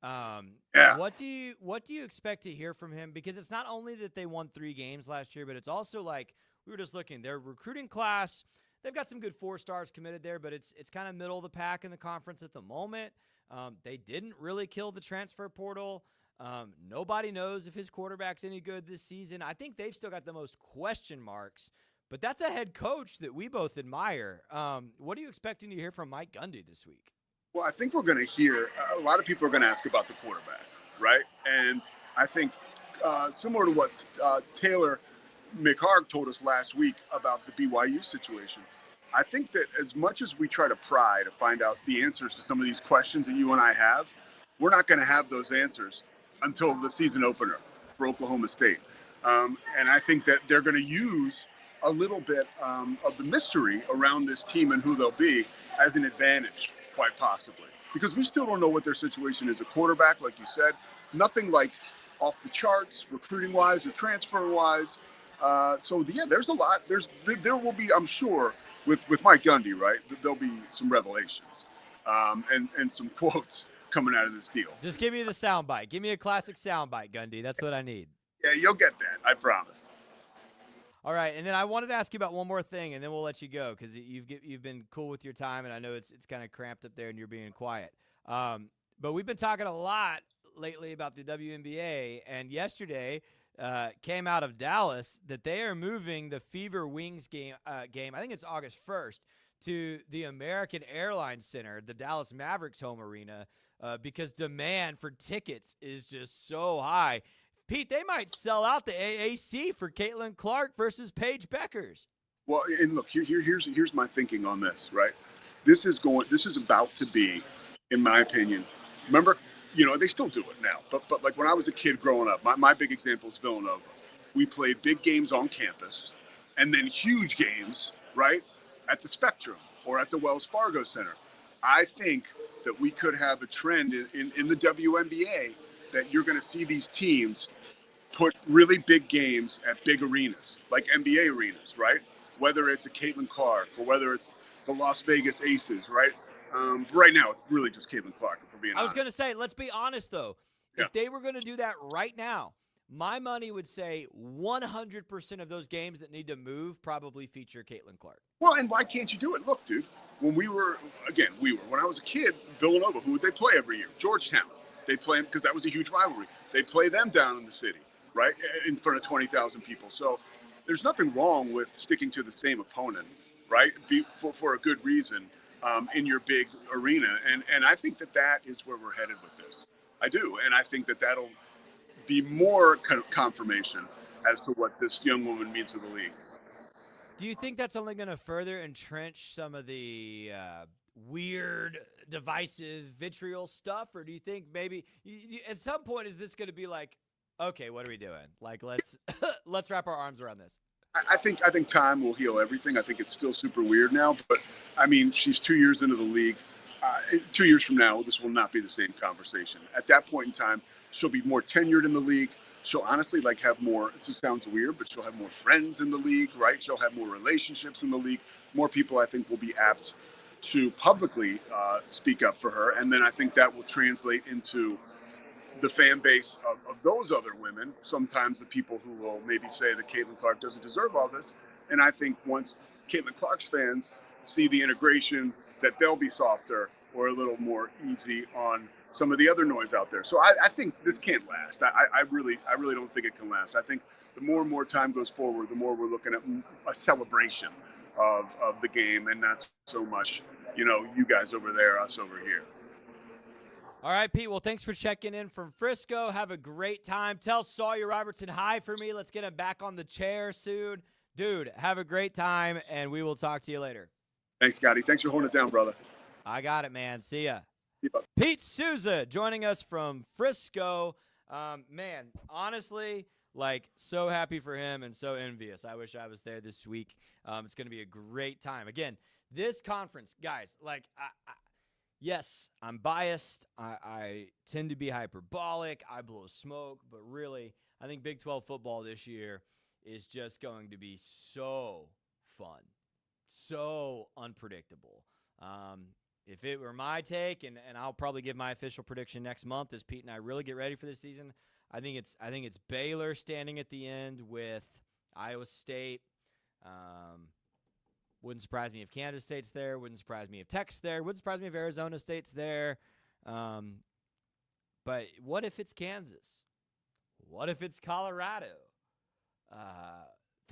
Yeah. What do you expect to hear from him? Because it's not only that they won 3 games last year, but it's also like we were just looking. Their recruiting class, they've got some good 4-stars committed there, but it's kind of middle of the pack in the conference at the moment. They didn't really kill the transfer portal. Nobody knows if his quarterback's any good this season. I think they've still got the most question marks. But that's a head coach that we both admire. What are you expecting to hear from Mike Gundy this week? Well, I think we're going to hear a lot of people are going to ask about the quarterback, right? And I think similar to what Taylor McHarg told us last week about the BYU situation, I think that as much as we try to pry to find out the answers to some of these questions that you and I have, we're not going to have those answers until the season opener for Oklahoma State. And I think that they're going to use a little bit of the mystery around this team and who they'll be as an advantage, quite possibly. Because we still don't know what their situation is at quarterback, like you said. Nothing like off the charts, recruiting-wise or transfer-wise. So, yeah, there's a lot. There will be, I'm sure, with Mike Gundy, right, there'll be some revelations and some quotes coming out of this deal. Just give me the soundbite. Give me a classic soundbite, Gundy. That's what I need. Yeah, you'll get that. I promise. All right, and then I wanted to ask you about one more thing, and then we'll let you go because you've been cool with your time, and I know it's kind of cramped up there, and you're being quiet. But we've been talking a lot lately about the WNBA, and yesterday came out of Dallas that they are moving the Fever Wings game. I think it's August 1st to the American Airlines Center, the Dallas Mavericks home arena, because demand for tickets is just so high. Pete, they might sell out the AAC for Caitlin Clark versus Paige Beckers. Well, and look, here's my thinking on this, right? This is about to be, in my opinion, remember, they still do it now, but like when I was a kid growing up, my big example is Villanova. We played big games on campus and then huge games, right, at the Spectrum or at the Wells Fargo Center. I think that we could have a trend in the WNBA that you're going to see these teams put really big games at big arenas, like NBA arenas, right? Whether it's a Caitlin Clark or whether it's the Las Vegas Aces, right? Right now, it's really just Caitlin Clark, if we're being honest. I was going to say, let's be honest, though. Yeah. If they were going to do that right now, my money would say 100% of those games that need to move probably feature Caitlin Clark. Well, and why can't you do it? Look, dude, when I was a kid, Villanova, who would they play every year? Georgetown. They play them because that was a huge rivalry. They play them down in the city, right, in front of 20,000 people. So there's nothing wrong with sticking to the same opponent, right, for a good reason in your big arena. And I think that is where we're headed with this. I do. And I think that that'll be more kind of confirmation as to what this young woman means to the league. Do you think that's only going to further entrench some of the weird, divisive, vitriol stuff? Or do you think maybe at some point is this going to be like, okay, what are we doing? Like, let's wrap our arms around this. I think time will heal everything. I think it's still super weird now, but I mean, she's 2 years into the league. 2 years from now, this will not be the same conversation. At that point in time, she'll be more tenured in the league. She'll honestly have more, this sounds weird, but she'll have more friends in the league, right? She'll have more relationships in the league. More people, I think, will be apt to publicly speak up for her. And then I think that will translate into the fan base of those other women, sometimes the people who will maybe say that Caitlin Clark doesn't deserve all this. And I think once Caitlin Clark's fans see the integration, that they'll be softer or a little more easy on some of the other noise out there. So I think this can't last. I really don't think it can last. I think the more and more time goes forward, the more we're looking at a celebration of the game, and not so much, you guys over there, us over here. All right, Pete. Well, thanks for checking in from Frisco. Have a great time. Tell Sawyer Robertson hi for me. Let's get him back on the chair soon. Dude, have a great time, and we will talk to you later. Thanks, Scotty. Thanks for holding it down, brother. I got it, man. See ya. See ya. Pete Sousa joining us from Frisco. Man, honestly, so happy for him and so envious. I wish I was there this week. It's going to be a great time. Again, this conference, guys, yes, I'm biased. I tend to be hyperbolic. I blow smoke. But really, I think Big 12 football this year is just going to be so fun, so unpredictable. If it were my take, and I'll probably give my official prediction next month as Pete and I really get ready for this season, I think it's Baylor standing at the end with Iowa State. Wouldn't surprise me if Kansas State's there. Wouldn't surprise me if Tech's there. Wouldn't surprise me if Arizona State's there. But what if it's Kansas? What if it's Colorado?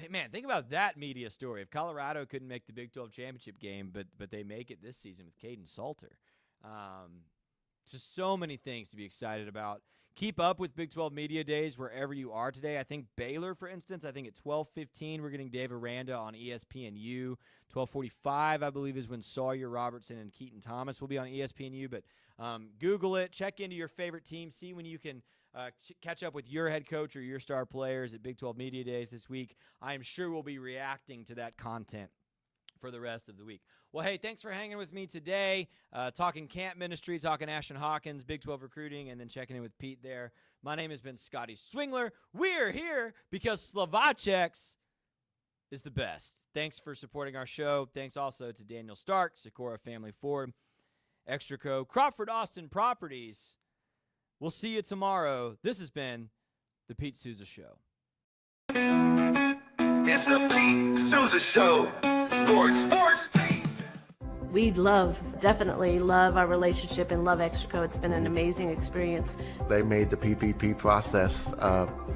Man, think about that media story. If Colorado couldn't make the Big 12 championship game, but they make it this season with Caden Salter. Just so many things to be excited about. Keep up with Big 12 Media Days wherever you are today. I think Baylor, for instance, at 12:15, we're getting Dave Aranda on ESPNU. 12:45, I believe, is when Sawyer Robertson and Keaton Thomas will be on ESPNU. But Google it. Check into your favorite team. See when you can catch up with your head coach or your star players at Big 12 Media Days this week. I am sure we'll be reacting to that content for the rest of the week. Well, hey, thanks for hanging with me today, talking camp ministry, talking Ashton Hawkins, Big 12 recruiting, and then checking in with Pete there. My name has been Scotty Swingler. We're here because Slovachex is the best. Thanks for supporting our show. Thanks also to Daniel Stark, Sikora Family Ford, Extraco, Crawford Austin Properties. We'll see you tomorrow. This has been the Pete Sousa Show. It's the Pete Sousa Show. Sports. We definitely love our relationship and love Extraco. It's been an amazing experience. They made the PPP process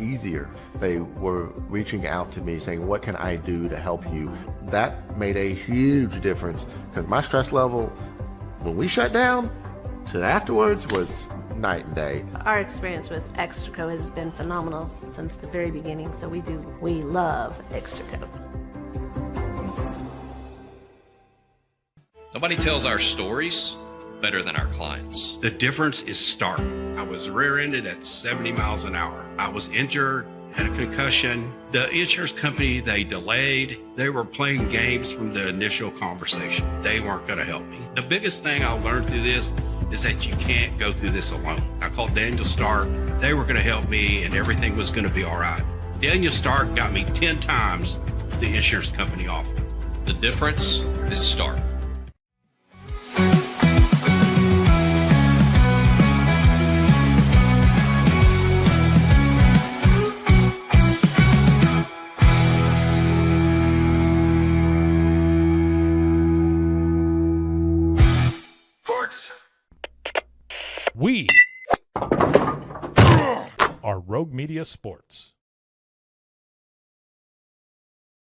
easier. They were reaching out to me saying, what can I do to help you? That made a huge difference because my stress level, when we shut down, to afterwards was night and day. Our experience with Extraco has been phenomenal since the very beginning, so we love Extraco. Nobody tells our stories better than our clients. The difference is stark. I was rear-ended at 70 miles an hour. I was injured, had a concussion. The insurance company, they delayed. They were playing games from the initial conversation. They weren't going to help me. The biggest thing I learned through this is that you can't go through this alone. I called Daniel Stark. They were going to help me, and everything was going to be all right. Daniel Stark got me 10 times the insurance company offered. The difference is Stark. We are Rogue Media Sports.